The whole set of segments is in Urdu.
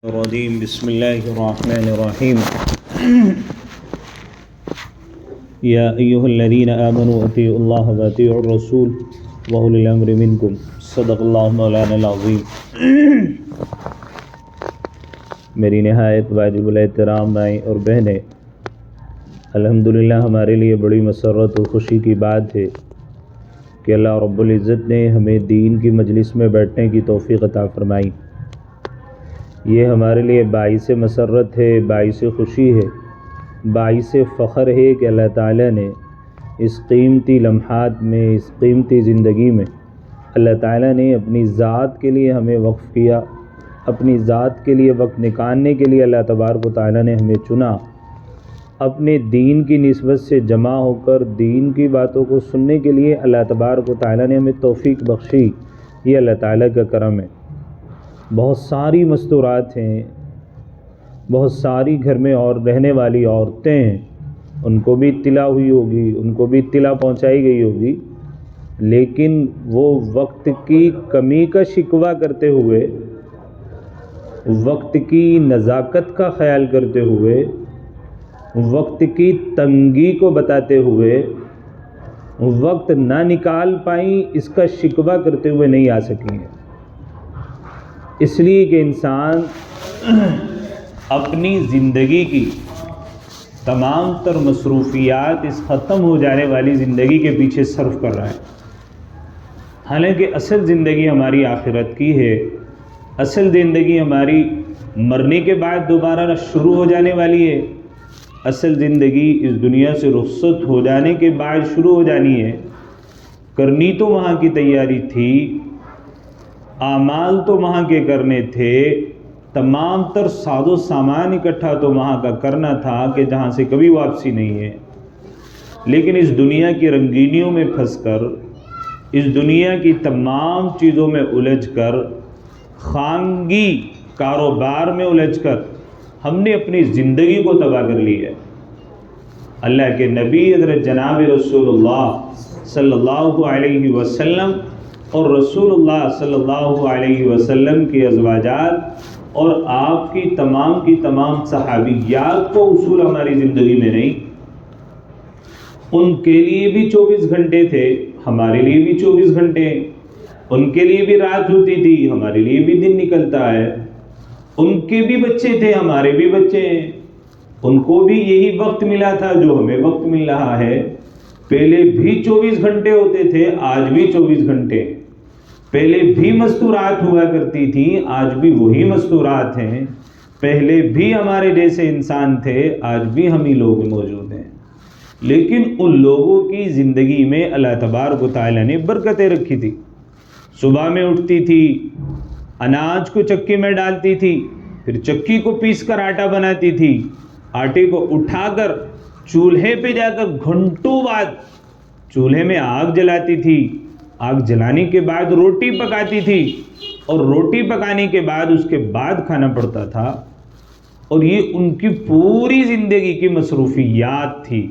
الرجيم بسم الله الرحمن الرحيم يا أيها الذين آمنوا أطيعوا الله وأطيعوا الرسول وأولي الأمر منكم صدق الله مولانا العظيم. میری نہایت واجب الاحترام مائیں اور بہنیں، الحمدللہ ہمارے لیے بڑی مسرت اور خوشی کی بات ہے کہ اللہ رب العزت نے ہمیں دین کی مجلس میں بیٹھنے کی توفیق عطا فرمائی. یہ ہمارے لیے باعث مسرت ہے، باعث خوشی ہے، باعث فخر ہے کہ اللہ تعالیٰ نے اس قیمتی لمحات میں، اس قیمتی زندگی میں اللہ تعالیٰ نے اپنی ذات کے لیے ہمیں وقف کیا. اپنی ذات کے لیے وقت نکالنے کے لیے اللہ تبارک و تعالیٰ نے ہمیں چنا. اپنے دین کی نسبت سے جمع ہو کر دین کی باتوں کو سننے کے لیے اللہ تبارک و تعالیٰ نے ہمیں توفیق بخشی. یہ اللہ تعالیٰ کا کرم ہے. بہت ساری مستورات ہیں، بہت ساری گھر میں اور رہنے والی عورتیں ہیں، ان کو بھی اطلاع ہوئی ہوگی، ان کو بھی اطلاع پہنچائی گئی ہوگی، لیکن وہ وقت کی کمی کا شکوہ کرتے ہوئے، وقت کی نزاکت کا خیال کرتے ہوئے، وقت کی تنگی کو بتاتے ہوئے وقت نہ نکال پائیں، اس کا شکوہ کرتے ہوئے نہیں آ سکیں گے. اس لیے کہ انسان اپنی زندگی کی تمام تر مصروفیات اس ختم ہو جانے والی زندگی کے پیچھے صرف کر رہا ہے. حالانکہ اصل زندگی ہماری آخرت کی ہے. اصل زندگی ہماری مرنے کے بعد دوبارہ شروع ہو جانے والی ہے. اصل زندگی اس دنیا سے رخصت ہو جانے کے بعد شروع ہو جانی ہے. کرنی تو وہاں کی تیاری تھی، اعمال تو وہاں کے کرنے تھے، تمام تر ساز و سامان اکٹھا تو وہاں کا کرنا تھا کہ جہاں سے کبھی واپسی نہیں ہے. لیکن اس دنیا کی رنگینیوں میں پھنس کر، اس دنیا کی تمام چیزوں میں الجھ کر، خانگی کاروبار میں الجھ کر ہم نے اپنی زندگی کو تباہ کر لی ہے. اللہ کے نبی حضرت جناب رسول اللہ صلی اللہ علیہ وسلم اور رسول اللہ صلی اللہ علیہ وسلم کی ازواجات اور آپ کی تمام صحابیات کو اصول ہماری زندگی میں نہیں. ان کے لیے بھی 24 گھنٹے تھے، ہمارے لیے بھی 24 گھنٹے. ان کے لیے بھی رات ہوتی تھی، ہمارے لیے بھی دن نکلتا ہے. ان کے بھی بچے تھے، ہمارے بھی بچے ہیں. ان کو بھی یہی وقت ملا تھا جو ہمیں وقت مل رہا ہے. پہلے بھی 24 گھنٹے ہوتے تھے، آج بھی 24 گھنٹے. پہلے بھی مستورات ہوا کرتی تھیں، آج بھی وہی مستورات ہیں. پہلے بھی ہمارے جیسے انسان تھے، آج بھی ہم ہی لوگ موجود ہیں. لیکن ان لوگوں کی زندگی میں اللہ تبارک و تعالیٰ نے برکتیں رکھی تھی. صبح میں اٹھتی تھی، اناج کو چکی میں ڈالتی تھی، پھر چکی کو پیس کر آٹا بناتی تھی. آٹے کو اٹھا کر چولہے پہ جا کر گھنٹوں بعد چولہے میں آگ جلاتی تھی. آگ جلانے کے بعد روٹی پکاتی تھی، اور روٹی پکانے کے بعد اس کے بعد کھانا پڑتا تھا. اور یہ ان کی پوری زندگی کی مصروفیات تھی.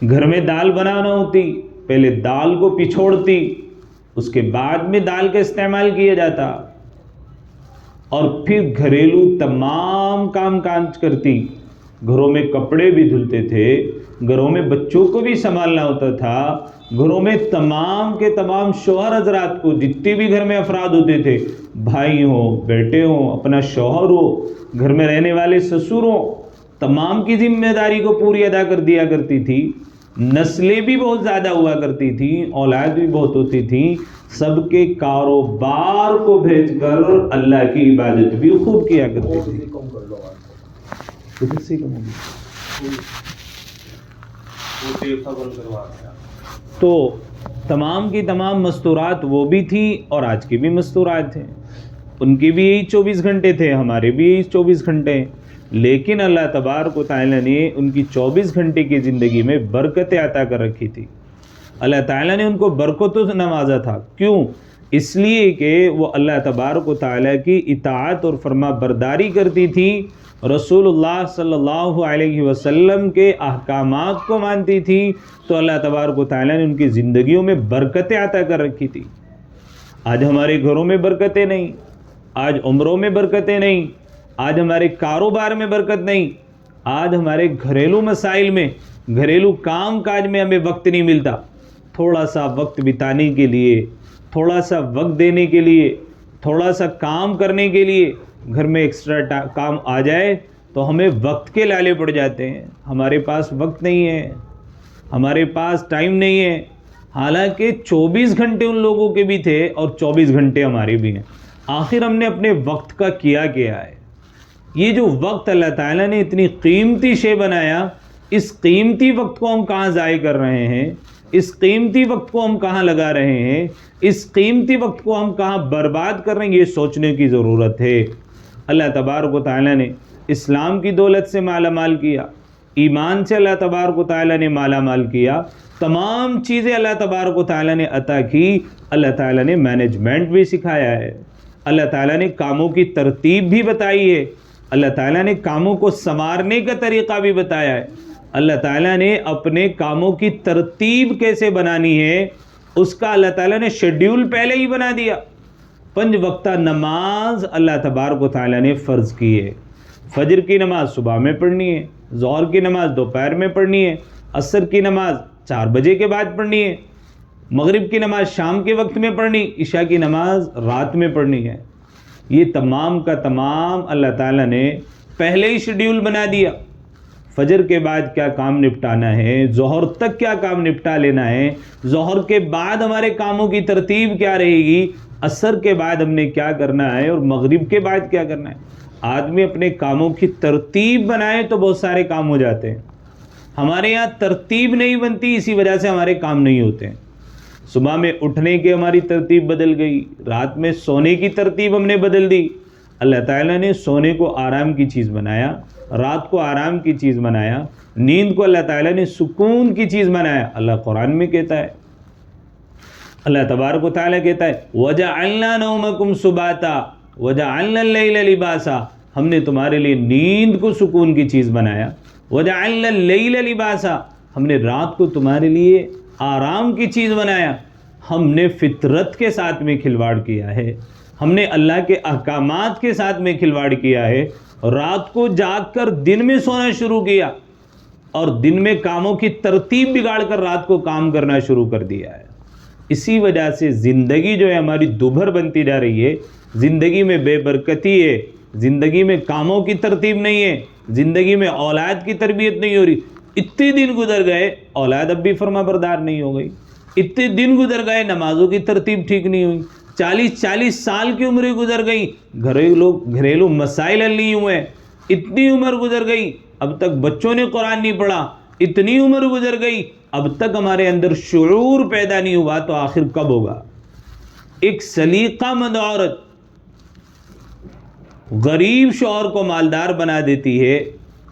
گھر میں دال بنانا ہوتی، پہلے دال کو پچھوڑتی، اس کے بعد میں دال کا استعمال کیا جاتا، اور پھر گھریلو تمام کام کاج کرتی. گھروں میں کپڑے بھی دھلتے تھے، گھروں میں بچوں کو بھی سنبھالنا ہوتا تھا. گھروں میں تمام کے تمام شوہر حضرات کو، جتنے بھی گھر میں افراد ہوتے تھے، بھائی ہوں، بیٹے ہوں، اپنا شوہر ہو، گھر میں رہنے والے سسر ہوں، تمام کی ذمہ داری کو پوری ادا کر دیا کرتی تھی. نسلیں بھی بہت زیادہ ہوا کرتی تھیں، اولاد بھی بہت ہوتی تھیں. سب کے کاروبار کو بھیج کر اللہ کی عبادت بھی خوب کیا کرتی تھی. تو تمام کی تمام مستورات وہ بھی تھیں اور آج کی بھی مستورات ہیں. ان کی بھی یہی 24 گھنٹے تھے، ہمارے بھی یہی 24 گھنٹے ہیں. لیکن اللہ تبارک و تعالیٰ نے ان کی 24 گھنٹے کی زندگی میں برکتیں عطا کر رکھی تھی. اللہ تعالیٰ نے ان کو برکتوں سے نوازا تھا. کیوں؟ اس لیے کہ وہ اللہ تبارک و تعالیٰ کی اطاعت اور فرما برداری کرتی تھی، رسول اللہ صلی اللہ علیہ وسلم کے احکامات کو مانتی تھی. تو اللہ تبارک و تعالیٰ نے ان کی زندگیوں میں برکتیں عطا کر رکھی تھی. آج ہمارے گھروں میں برکتیں نہیں، آج عمروں میں برکتیں نہیں، آج ہمارے کاروبار میں برکت نہیں، آج ہمارے گھریلو مسائل میں، گھریلو کام کاج میں ہمیں وقت نہیں ملتا۔ تھوڑا سا وقت بتانے کے لیے، تھوڑا سا وقت دینے کے لیے، تھوڑا سا کام کرنے کے لیے گھر میں ایکسٹرا کام آ جائے تو ہمیں وقت کے لالے پڑ جاتے ہیں۔ ہمارے پاس وقت نہیں ہے، ہمارے پاس ٹائم نہیں ہے، حالانکہ 24 گھنٹے ان لوگوں کے بھی تھے اور 24 گھنٹے ہمارے بھی ہیں۔ آخر ہم نے اپنے وقت کا کیا ہے؟ یہ جو وقت اللہ تعالیٰ نے اتنی قیمتی شے بنایا، اس قیمتی وقت کو ہم کہاں ضائع کر رہے ہیں؟ اس قیمتی وقت کو ہم کہاں لگا رہے ہیں؟ اس قیمتی وقت کو ہم کہاں برباد کر رہے ہیں؟ یہ سوچنے کی ضرورت ہے۔ اللہ تبارک و تعالیٰ نے اسلام کی دولت سے مالا مال کیا، ایمان سے اللہ تبارک و تعالیٰ نے مالا مال کیا، تمام چیزیں اللہ تبارک و تعالیٰ نے عطا کی۔ اللہ تعالیٰ نے مینجمنٹ بھی سکھایا ہے، اللہ تعالیٰ نے کاموں کی ترتیب بھی بتائی ہے، اللہ تعالیٰ نے کاموں کو سنوارنے کا طریقہ بھی بتایا ہے، اللہ تعالیٰ نے اپنے کاموں کی ترتیب کیسے بنانی ہے اس کا اللہ تعالیٰ نے شیڈیول پہلے ہی بنا دیا۔ 5 وقتہ نماز اللہ تبارک و تعالیٰ نے فرض کی ہے۔ فجر کی نماز صبح میں پڑھنی ہے، ظہر کی نماز دوپہر میں پڑھنی ہے، عصر کی نماز 4 بجے کے بعد پڑھنی ہے، مغرب کی نماز شام کے وقت میں پڑھنی، عشاء کی نماز رات میں پڑھنی ہے۔ یہ تمام کا تمام اللہ تعالیٰ نے پہلے ہی شیڈیول بنا دیا۔ فجر کے بعد کیا کام نپٹانا ہے، ظہر تک کیا کام نپٹا لینا ہے، ظہر کے بعد ہمارے کاموں کی ترتیب کیا رہے گی، عصر کے بعد ہم نے کیا کرنا ہے اور مغرب کے بعد کیا کرنا ہے۔ آدمی اپنے کاموں کی ترتیب بنائے تو بہت سارے کام ہو جاتے ہیں۔ ہمارے یہاں ترتیب نہیں بنتی، اسی وجہ سے ہمارے کام نہیں ہوتے ہیں۔ صبح میں اٹھنے کی ہماری ترتیب بدل گئی، رات میں سونے کی ترتیب ہم نے بدل دی۔ اللہ تعالیٰ نے سونے کو آرام کی چیز بنایا، رات کو آرام کی چیز بنایا، نیند کو اللہ تعالیٰ نے سکون کی چیز بنایا۔ اللہ قرآن میں کہتا ہے، اللہ تبارک و تعالیٰ کہتا ہے وَجَعَلْنَا نَوْمَكُمْ سُبَاتًا وَجَعَلْنَا اللَّيْلَ لِبَاسًا، ہم نے تمہارے لیے نیند کو سکون کی چیز بنایا۔ وَجَعَلْنَا اللَّيْلَ لِبَاسًا، ہم نے رات کو تمہارے لیے آرام کی چیز بنایا۔ ہم نے فطرت کے ساتھ میں کھلواڑ کیا ہے، ہم نے اللہ کے احکامات کے ساتھ میں کھلواڑ کیا ہے، رات کو جاگ کر دن میں سونا شروع کیا اور دن میں کاموں کی ترتیب بگاڑ کر رات کو کام کرنا شروع کر دیا ہے۔ اسی وجہ سے زندگی جو ہے ہماری دوبھر بنتی جا رہی ہے، زندگی میں بے برکتی ہے، زندگی میں کاموں کی ترتیب نہیں ہے، زندگی میں اولاد کی تربیت نہیں ہو رہی۔ اتنے دن گزر گئے، اولاد اب بھی فرما بردار نہیں ہو گئی، اتنے دن گزر گئے، نمازوں کی ترتیب ٹھیک نہیں ہوئی، 40 سال کی عمریں گزر گئی، گھریلو مسائل حل نہیں ہوئے، اتنی عمر گزر گئی اب تک بچوں نے قرآن نہیں پڑھا، اتنی عمر گزر گئی اب تک ہمارے اندر شعور پیدا نہیں ہوا، تو آخر کب ہوگا؟ ایک سلیقہ مند عورت غریب شوہر کو مالدار بنا دیتی ہے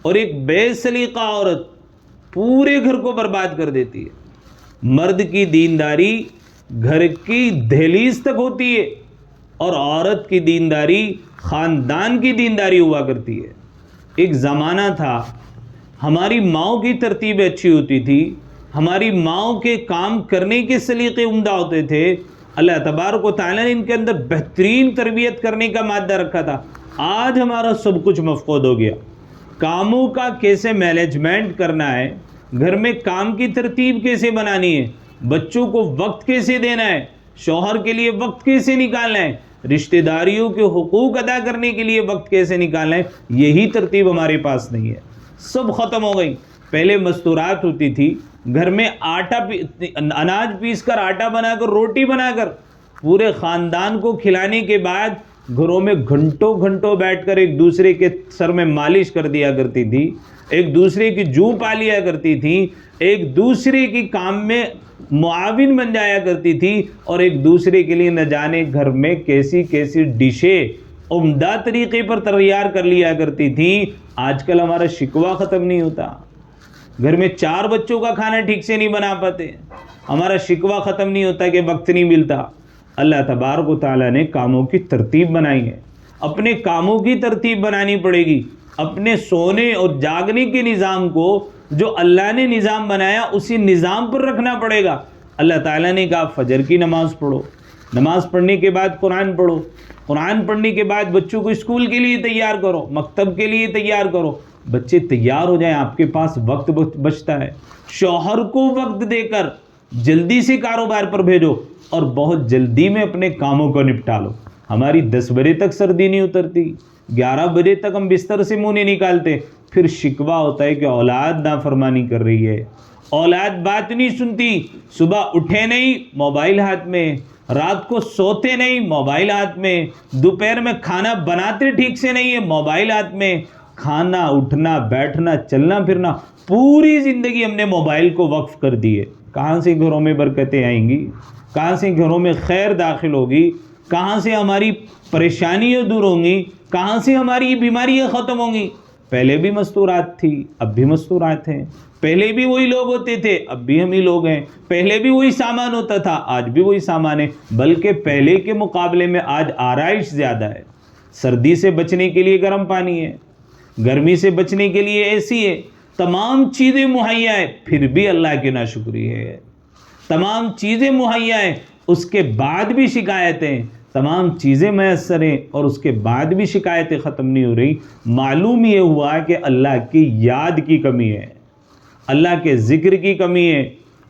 اور ایک بے سلیقہ عورت پورے گھر کو برباد کر دیتی ہے۔ مرد کی دینداری گھر کی دہلیز تک ہوتی ہے اور عورت کی دینداری خاندان کی دینداری ہوا کرتی ہے۔ ایک زمانہ تھا ہماری ماؤں کی ترتیبیں اچھی ہوتی تھی، ہماری ماؤں کے کام کرنے کے سلیقے عمدہ ہوتے تھے، اللہ تبارک و تعالیٰ نے ان کے اندر بہترین تربیت کرنے کا مادہ رکھا تھا۔ آج ہمارا سب کچھ مفقود ہو گیا۔ کاموں کا کیسے مینجمنٹ کرنا ہے، گھر میں کام کی ترتیب کیسے بنانی ہے، بچوں کو وقت کیسے دینا ہے، شوہر کے لیے وقت کیسے نکالنا ہے، رشتہ داریوں کے حقوق ادا کرنے کے لیے وقت کیسے نکالنا ہے، یہی ترتیب ہمارے پاس نہیں ہے، سب ختم ہو گئی۔ پہلے مستورات ہوتی تھی، گھر میں اناج پیس کر آٹا بنا کر روٹی بنا کر پورے خاندان کو کھلانے کے بعد گھروں میں گھنٹوں بیٹھ کر ایک دوسرے کے سر میں مالش کر دیا کرتی تھی، ایک دوسرے کی جو پا لیا کرتی تھی، ایک دوسرے کی کام میں معاون بن جایا کرتی تھی اور ایک دوسرے کے لیے نہ جانے گھر میں کیسی ڈشیں عمدہ طریقے پر تیار کر لیا کرتی تھی۔ آج کل ہمارا شکوہ ختم نہیں ہوتا، گھر میں 4 بچوں کا کھانا ٹھیک سے نہیں بنا پاتے، ہمارا شکوہ ختم نہیں ہوتا کہ وقت نہیں ملتا۔ اللہ تبارک و تعالیٰ نے کاموں کی ترتیب بنائی ہے، اپنے کاموں کی ترتیب بنانی پڑے گی، اپنے سونے اور جاگنے کے نظام کو جو اللہ نے نظام بنایا اسی نظام پر رکھنا پڑے گا۔ اللہ تعالیٰ نے کہا فجر کی نماز پڑھو، نماز پڑھنے کے بعد قرآن پڑھو، قرآن پڑھنے کے بعد بچوں کو اسکول کے لیے تیار کرو، مکتب کے لیے تیار کرو، بچے تیار ہو جائیں، آپ کے پاس وقت بچتا ہے۔ شوہر کو وقت دے کر جلدی سے کاروبار پر بھیجو اور بہت جلدی میں اپنے کاموں کو نپٹا لو۔ ہماری 10 بجے تک سردی نہیں اترتی، 11 بجے تک ہم بستر سے منہ نہیں نکالتے، پھر شکوہ ہوتا ہے کہ اولاد نافرمانی کر رہی ہے، اولاد بات نہیں سنتی، صبح اٹھے نہیں موبائل ہاتھ میں، رات کو سوتے نہیں موبائل ہاتھ میں، دوپہر میں کھانا بناتے ٹھیک سے نہیں ہے موبائل ہاتھ میں، کھانا اٹھنا بیٹھنا چلنا پھرنا پوری زندگی ہم نے موبائل کو وقف کر دی ہے۔ کہاں سے گھروں میں برکتیں آئیں گی؟ کہاں سے گھروں میں خیر داخل ہوگی؟ کہاں سے ہماری پریشانیاں دور ہوں گی؟ کہاں سے ہماری بیماریاں ختم ہوں گی؟ پہلے بھی مستورات تھی، اب بھی مستورات ہیں، پہلے بھی وہی لوگ ہوتے تھے، اب بھی ہم ہی لوگ ہیں، پہلے بھی وہی سامان ہوتا تھا، آج بھی وہی سامان ہے، بلکہ پہلے کے مقابلے میں آج آرائش زیادہ ہے۔ سردی سے بچنے کے لیے گرم پانی ہے، گرمی سے بچنے کے لیے اے سی ہے، تمام چیزیں مہیا ہے، پھر بھی اللہ کی ناشکری ہے۔ تمام چیزیں مہیا ہیں، اس کے بعد بھی شکایتیں، تمام چیزیں میسر ہیں اور اس کے بعد بھی شکایتیں ختم نہیں ہو رہی۔ معلوم یہ ہوا کہ اللہ کی یاد کی کمی ہے، اللہ کے ذکر کی کمی ہے،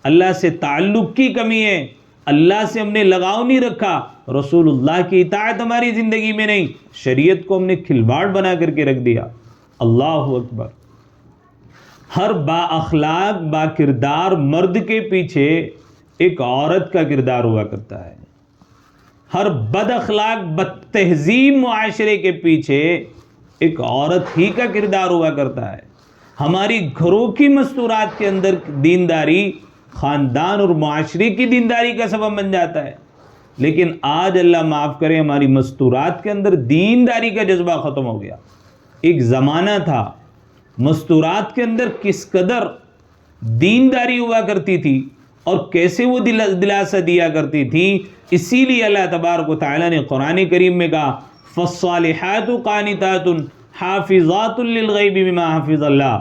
اللہ سے تعلق کی کمی ہے، اللہ سے ہم نے لگاؤ نہیں رکھا، رسول اللہ کی اطاعت ہماری زندگی میں نہیں، شریعت کو ہم نے کھلواڑ بنا کر کے رکھ دیا۔ اللہ اکبر۔ ہر با اخلاق با کردار مرد کے پیچھے ایک عورت کا کردار ہوا کرتا ہے، ہر بد اخلاق بد تہذیب معاشرے کے پیچھے ایک عورت ہی کا کردار ہوا کرتا ہے۔ ہماری گھروں کی مستورات کے اندر دینداری خاندان اور معاشرے کی دینداری کا سبب بن جاتا ہے، لیکن آج اللہ معاف کرے ہماری مستورات کے اندر دینداری کا جذبہ ختم ہو گیا۔ ایک زمانہ تھا مستورات کے اندر کس قدر دینداری ہوا کرتی تھی اور کیسے وہ دلاسا دیا کرتی تھی، اسی لیے اللہ تبارک و تعالیٰ نے قرآن کریم میں کہا فالصالحات قانتات حافظات للغیب بما حفظ اللہ،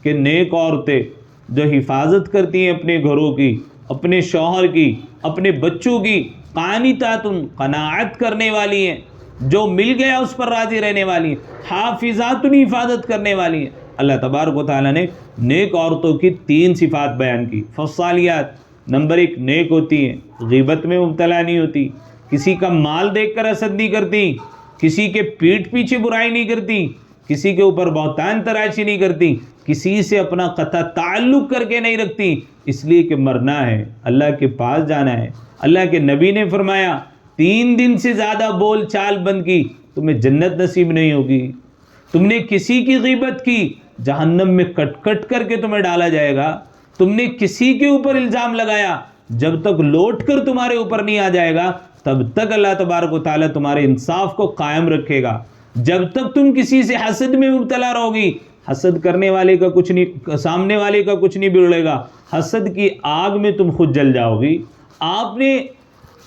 کہ نیک عورتیں جو حفاظت کرتی ہیں اپنے گھروں کی، اپنے شوہر کی، اپنے بچوں کی، قانتات قناعت کرنے والی ہیں، جو مل گیا اس پر راضی رہنے والی ہیں، حافظات حفاظت کرنے والی ہیں۔ اللہ تبارک و تعالیٰ نے نیک عورتوں کی 3 صفات بیان کی۔ فالصالحات، نمبر 1 نیک ہوتی ہیں، غیبت میں مبتلا نہیں ہوتی، کسی کا مال دیکھ کر حسد نہیں کرتی، کسی کے پیٹھ پیچھے برائی نہیں کرتی، کسی کے اوپر بہتان تراشی نہیں کرتی، کسی سے اپنا قطع تعلق کر کے نہیں رکھتی، اس لیے کہ مرنا ہے، اللہ کے پاس جانا ہے۔ اللہ کے نبی نے فرمایا 3 دن سے زیادہ بول چال بند کی تمہیں جنت نصیب نہیں ہوگی۔ تم نے کسی کی غیبت کی، جہنم میں کٹ کٹ کر کے تمہیں ڈالا جائے گا۔ تم نے کسی کے اوپر الزام لگایا، جب تک لوٹ کر تمہارے اوپر نہیں آ جائے گا تب تک اللہ تبارک و تعالیٰ تمہارے انصاف کو قائم رکھے گا۔ جب تک تم کسی سے حسد میں مبتلا رہو گی، حسد کرنے والے کا کچھ نہیں، سامنے والے کا کچھ نہیں بگڑے گا، حسد کی آگ میں تم خود جل جاؤ گی۔ آپ نے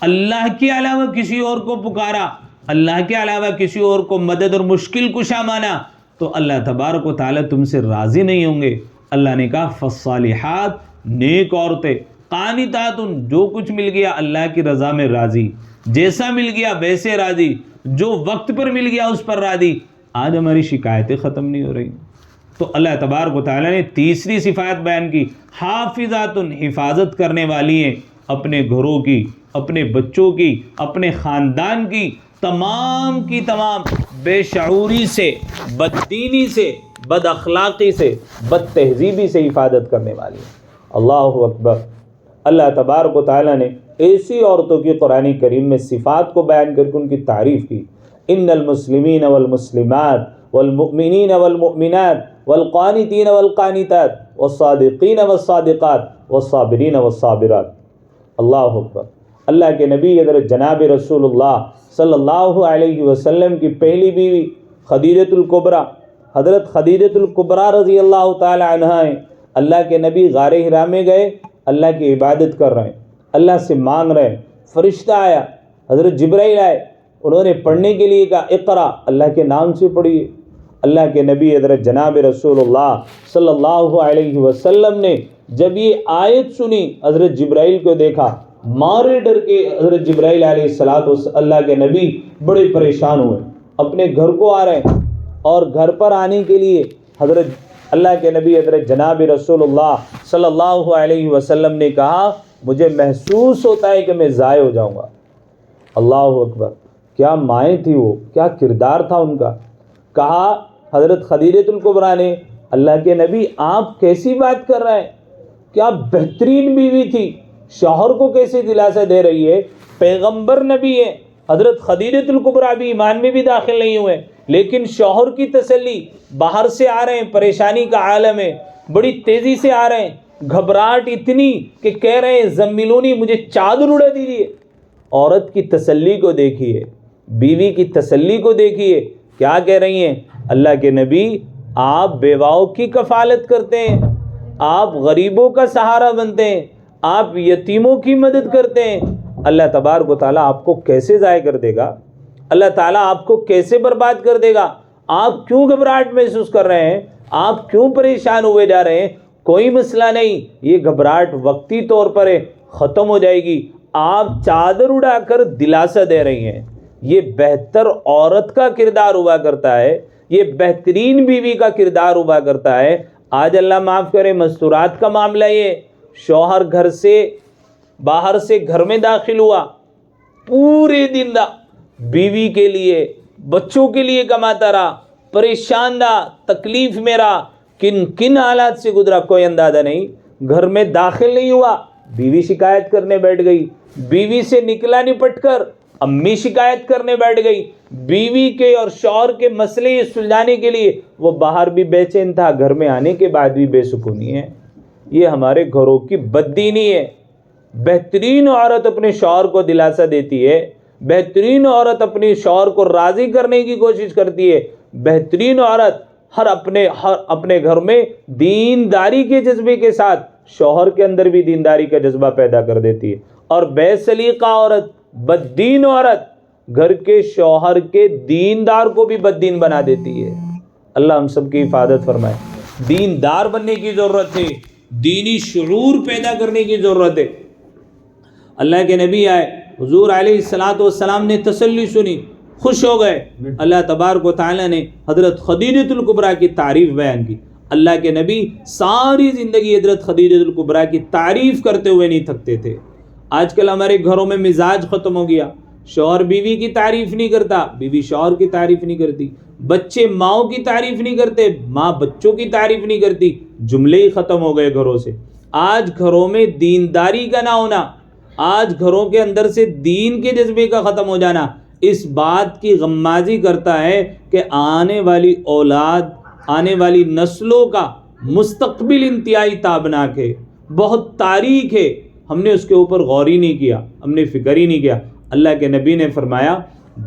اللہ کے علاوہ کسی اور کو پکارا، اللہ کے علاوہ کسی اور کو مدد اور مشکل کشا مانا، تو اللہ تبارک و تعالیٰ تم سے راضی نہیں ہوں گے۔ اللہ نے کہا فالصالحات، نیک عورتیں، قانتات، جو کچھ مل گیا اللہ کی رضا میں راضی، جیسا مل گیا ویسے راضی، جو وقت پر مل گیا اس پر راضی۔ آج ہماری شکایتیں ختم نہیں ہو رہی۔ تو اللہ تبارک و تعالیٰ نے تیسری صفات بیان کی، حافظات، حفاظت کرنے والی ہیں اپنے گھروں کی، اپنے بچوں کی، اپنے خاندان کی، تمام کی تمام بے شعوری سے، بددینی سے، بد اخلاقی سے، بد تہذیبی سے حفاظت کرنے والی ہیں۔ اللہ اکبر۔ اللہ تبارک و تعالیٰ نے ایسی عورتوں کی قرآن کریم میں صفات کو بیان کر کے ان کی تعریف کی، ان المسلمین والمسلمات والمؤمنین والمؤمنات والقانتین والقانتات والصادقین والصادقات والصابرین والصابرات۔ اللہ اکبر۔ اللہ کے نبی حضرت جناب رسول اللہ صلی اللہ علیہ وسلم کی پہلی بیوی خدیجۃ الکبریٰ، حضرت خدیجۃ الکبریٰ رضی اللہ تعالی عنہ ہیں۔ اللہ کے نبی غار حرا میں گئے، اللہ کی عبادت کر رہے ہیں، اللہ سے مانگ رہے ہیں، فرشتہ آیا، حضرت جبرائیل آئے، انہوں نے پڑھنے کے لیے کہا اقرا، اللہ کے نام سے پڑھیے۔ اللہ کے نبی حضرت جناب رسول اللہ صلی اللہ علیہ وسلم نے جب یہ آیت سنی، حضرت جبرائیل کو دیکھا، مارے ڈر کے حضرت جبرائیل علیہ الصلوۃ والسلام اللہ کے نبی بڑے پریشان ہوئے، اپنے گھر کو آ رہے ہیں، اور گھر پر آنے کے لیے حضرت اللہ کے نبی حضرت جناب رسول اللہ صلی اللہ علیہ وسلم نے کہا مجھے محسوس ہوتا ہے کہ میں ضائع ہو جاؤں گا۔ اللہ اکبر، کیا مائیں تھی وہ، کیا کردار تھا ان کا۔ کہا حضرت خدیجہ الکبریٰ نے اللہ کے نبی آپ کیسی بات کر رہے ہیں، کیا بہترین بیوی تھی، شوہر کو کیسے دلاسا دے رہی ہے، پیغمبر نبی ہے۔ حضرت خدیجہ الکبریٰ بھی ایمان میں بھی داخل نہیں ہوئے، لیکن شوہر کی تسلی، باہر سے آ رہے ہیں، پریشانی کا عالم ہے، بڑی تیزی سے آ رہے ہیں، گھبراہٹ اتنی کہ کہہ رہے ہیں زملونی، مجھے چادر اڑا دیجیے۔ عورت کی تسلی کو دیکھیے، بیوی کی تسلی کو دیکھیے، کیا کہہ رہی ہیں، اللہ کے نبی آپ بیواؤں کی کفالت کرتے ہیں، آپ غریبوں کا سہارا بنتے ہیں، آپ یتیموں کی مدد کرتے ہیں، اللہ تبارک و تعالیٰ آپ کو کیسے ضائع کر دے گا، اللہ تعالیٰ آپ کو کیسے برباد کر دے گا۔ آپ کیوں گھبراہٹ محسوس کر رہے ہیں، آپ کیوں پریشان ہوئے جا رہے ہیں، کوئی مسئلہ نہیں، یہ گھبراہٹ وقتی طور پر ہے، ختم ہو جائے گی۔ آپ چادر اڑا کر دلاسا دے رہی ہیں، یہ بہتر عورت کا کردار ہوا کرتا ہے، یہ بہترین بیوی کا کردار ہوا کرتا ہے۔ آج اللہ معاف کرے مستورات کا معاملہ، یہ شوہر گھر سے باہر سے گھر میں داخل ہوا، پورے دن بیوی کے لیے بچوں کے لیے کماتا رہا، پریشان رہا، تکلیف میں رہا، کن کن حالات سے گزرا کوئی اندازہ نہیں۔ گھر میں داخل نہیں ہوا، بیوی شکایت کرنے بیٹھ گئی، بیوی سے نکلا نپٹ کر امی شکایت کرنے بیٹھ گئی، بیوی کے اور شوہر کے مسئلے سلجھانے کے لیے وہ باہر بھی بے چین تھا، گھر میں آنے کے بعد بھی بے سکونی ہے۔ یہ ہمارے گھروں کی بددینی ہے۔ بہترین عورت اپنے شوہر کو دلاسا دیتی ہے، بہترین عورت اپنے شوہر کو راضی کرنے کی کوشش کرتی ہے، بہترین عورت ہر اپنے گھر میں دینداری کے جذبے کے ساتھ شوہر کے اندر بھی دینداری کا جذبہ پیدا کر دیتی ہے، اور بے سلیقہ عورت، بددین عورت گھر کے شوہر کے دیندار کو بھی بددین بنا دیتی ہے۔ اللہ ہم سب کی حفاظت فرمائے۔ دیندار بننے کی ضرورت ہے، دینی شعور پیدا کرنے کی ضرورت ہے۔ اللہ کے نبی آئے، حضور علیہ الصلوۃ والسلام نے تسلی سنی، خوش ہو گئے۔ اللہ تبارک و تعالیٰ نے حضرت خدیجہ الکبریٰ کی تعریف بیان کی۔ اللہ کے نبی ساری زندگی حضرت خدیجہ الکبریٰ کی تعریف کرتے ہوئے نہیں تھکتے تھے۔ آج کل ہمارے گھروں میں مزاج ختم ہو گیا، شوہر بیوی کی تعریف نہیں کرتا، بیوی شوہر کی تعریف نہیں کرتی، بچے ماؤں کی تعریف نہیں کرتے، ماں بچوں کی تعریف نہیں کرتی، جملے ہی ختم ہو گئے گھروں سے۔ آج گھروں میں دینداری کا نہ ہونا، آج گھروں کے اندر سے دین کے جذبے کا ختم ہو جانا اس بات کی غمازی کرتا ہے کہ آنے والی اولاد، آنے والی نسلوں کا مستقبل انتہائی تابناک ہے، بہت تاریک ہے۔ ہم نے اس کے اوپر غور ہی نہیں کیا، ہم نے فکر ہی نہیں کیا۔ اللہ کے نبی نے فرمایا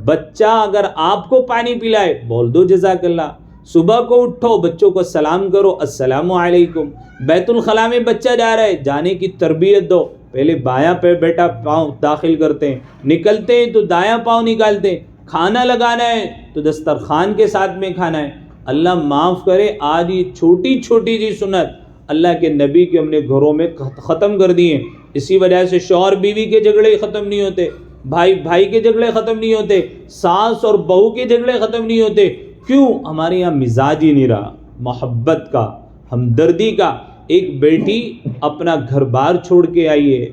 بچہ اگر آپ کو پانی پلائے بول دو جزاک اللہ، صبح کو اٹھو بچوں کو سلام کرو السلام علیکم، بیت الخلاء میں بچہ جا رہا ہے جانے کی تربیت دو، پہلے بایاں پہ بیٹا پاؤں داخل کرتے ہیں، نکلتے ہیں تو دایاں پاؤں نکالتے ہیں، کھانا لگانا ہے تو دسترخوان کے ساتھ میں کھانا ہے۔ اللہ معاف کرے آج یہ چھوٹی چھوٹی سی سنت اللہ کے نبی کے ہم نے گھروں میں ختم کر دی ہیں۔ اسی وجہ سے شوہر بیوی کے جھگڑے ختم نہیں ہوتے، بھائی بھائی کے جھگڑے ختم نہیں ہوتے، ساس اور بہو کے جھگڑے ختم نہیں ہوتے۔ کیوں؟ ہمارے یہاں مزاج ہی نہیں رہا محبت کا، ہمدردی کا۔ ایک بیٹی اپنا گھر بار چھوڑ کے آئی ہے،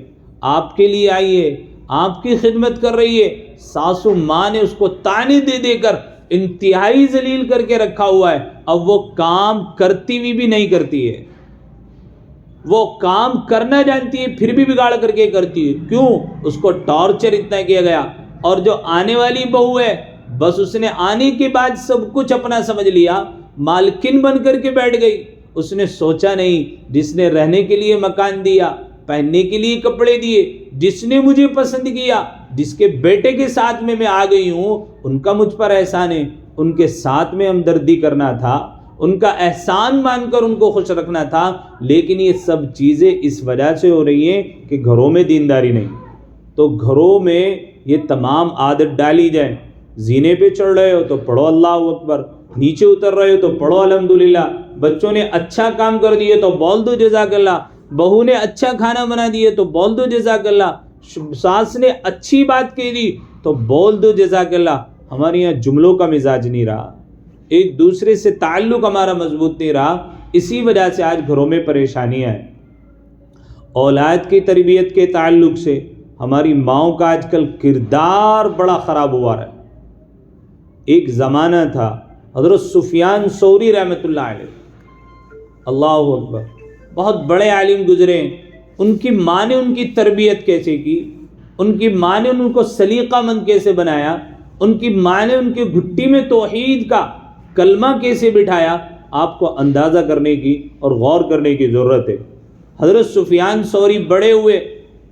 آپ کے لیے آئی ہے، آپ کی خدمت کر رہی ہے، ساسو ماں نے اس کو طعنے دے دے کر انتہائی ذلیل کر کے رکھا ہوا ہے، اب وہ کام کرتی ہوئی بھی نہیں کرتی ہے، وہ کام کرنا جانتی ہے پھر بھی بگاڑ کر کے کرتی ہے۔ کیوں؟ اس کو ٹارچر اتنا کیا گیا۔ اور جو آنے والی بہو ہے بس اس نے آنے کے بعد سب کچھ اپنا سمجھ لیا، مالکن بن کر کے بیٹھ گئی، اس نے سوچا نہیں جس نے رہنے کے لیے مکان دیا، پہننے کے لیے کپڑے دیے، جس نے مجھے پسند کیا، جس کے بیٹے کے ساتھ میں آ گئی ہوں، ان کا مجھ پر احسان ہے، ان کے ساتھ میں ہمدردی کرنا تھا، ان کا احسان مان کر ان کو خوش رکھنا تھا۔ لیکن یہ سب چیزیں اس وجہ سے ہو رہی ہیں کہ گھروں میں دینداری نہیں، تو گھروں میں یہ تمام عادت ڈالی جائے۔ زینے پہ چڑھ رہے ہو تو پڑھو اللہ اکبر، نیچے اتر رہے ہو تو پڑھو الحمدللہ، بچوں نے اچھا کام کر دیے تو بول دو جزاک اللہ، بہو نے اچھا کھانا بنا دیے تو بول دو جزاک اللہ، ساس نے اچھی بات کہہ دی تو بول دو جزاک اللہ. ہمارے یہاں جملوں کا مزاج نہیں رہا، ایک دوسرے سے تعلق ہمارا مضبوط نہیں رہا، اسی وجہ سے آج گھروں میں پریشانیاں ہیں. اولاد کی تربیت کے تعلق سے ہماری ماؤں کا آج کل کردار بڑا خراب ہوا رہا ہے. ایک زمانہ تھا حضرت سفیان ثوری رحمۃ اللہ علیہ، اللہ اکبر، بہت بڑے عالم گزرے. ان کی ماں نے ان کی تربیت کیسے کی، ان کی ماں نے ان کو سلیقہ مند کیسے بنایا، ان کی ماں نے ان کے گھٹی میں توحید کا کلمہ کیسے بٹھایا، آپ کو اندازہ کرنے کی اور غور کرنے کی ضرورت ہے. حضرت سفیان ثوری بڑے ہوئے،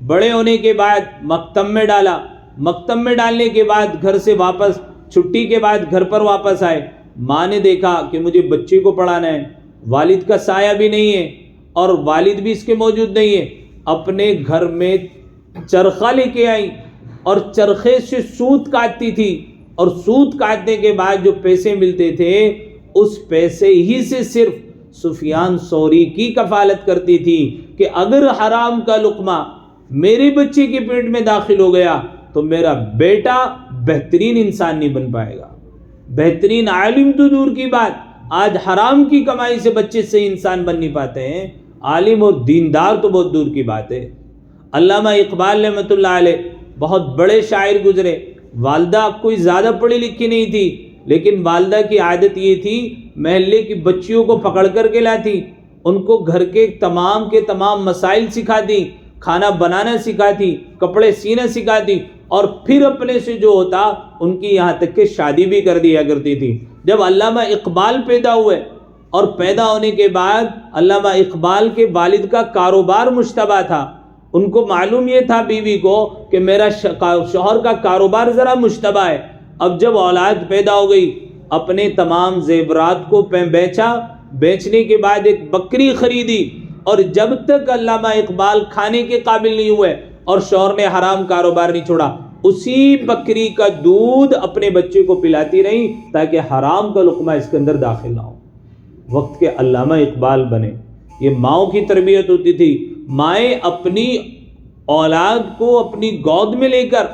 بڑے ہونے کے بعد مکتب میں ڈالا، مکتب میں ڈالنے کے بعد گھر سے واپس، چھٹی کے بعد گھر پر واپس آئے. ماں نے دیکھا کہ مجھے بچے کو پڑھانا ہے، والد کا سایہ بھی نہیں ہے اور والد بھی اس کے موجود نہیں ہے. اپنے گھر میں چرخہ لے کے آئی اور چرخے سے سوت کاٹتی تھی، اور سوت کاٹنے کے بعد جو پیسے ملتے تھے اس پیسے ہی سے صرف سفیان ثوری کی کفالت کرتی تھی کہ اگر حرام کا لقمہ میرے بچے کے پیٹ میں داخل ہو گیا تو میرا بیٹا بہترین انسان نہیں بن پائے گا. بہترین عالم تو دور کی بات، آج حرام کی کمائی سے بچے سے انسان بن نہیں پاتے ہیں، عالم اور دیندار تو بہت دور کی بات ہے. علامہ اقبال رحمۃ اللہ علیہ بہت بڑے شاعر گزرے. والدہ کوئی زیادہ پڑھی لکھی نہیں تھی، لیکن والدہ کی عادت یہ تھی محلے کی بچیوں کو پکڑ کر کے لاتی، ان کو گھر کے تمام مسائل سکھاتی، کھانا بنانا سکھاتی، کپڑے سینا سکھاتی، اور پھر اپنے سے جو ہوتا ان کی یہاں تک کہ شادی بھی کر دیا کرتی تھی. جب علامہ اقبال پیدا ہوئے اور پیدا ہونے کے بعد علامہ اقبال کے والد کا کاروبار مشتبہ تھا، ان کو معلوم یہ تھا بیوی کو کہ میرا شوہر کا کاروبار ذرا مشتبہ ہے. اب جب اولاد پیدا ہو گئی اپنے تمام زیورات کو بیچا، بیچنے کے بعد ایک بکری خریدی، اور جب تک علامہ اقبال کھانے کے قابل نہیں ہوئے اور شوہر نے حرام کاروبار نہیں چھوڑا، اسی بکری کا دودھ اپنے بچے کو پلاتی رہی تاکہ حرام کا لقمہ اس کے اندر داخل نہ ہو. وقت کے علامہ اقبال بنے. یہ ماؤں کی تربیت ہوتی تھی. مائیں اپنی اولاد کو اپنی گود میں لے کر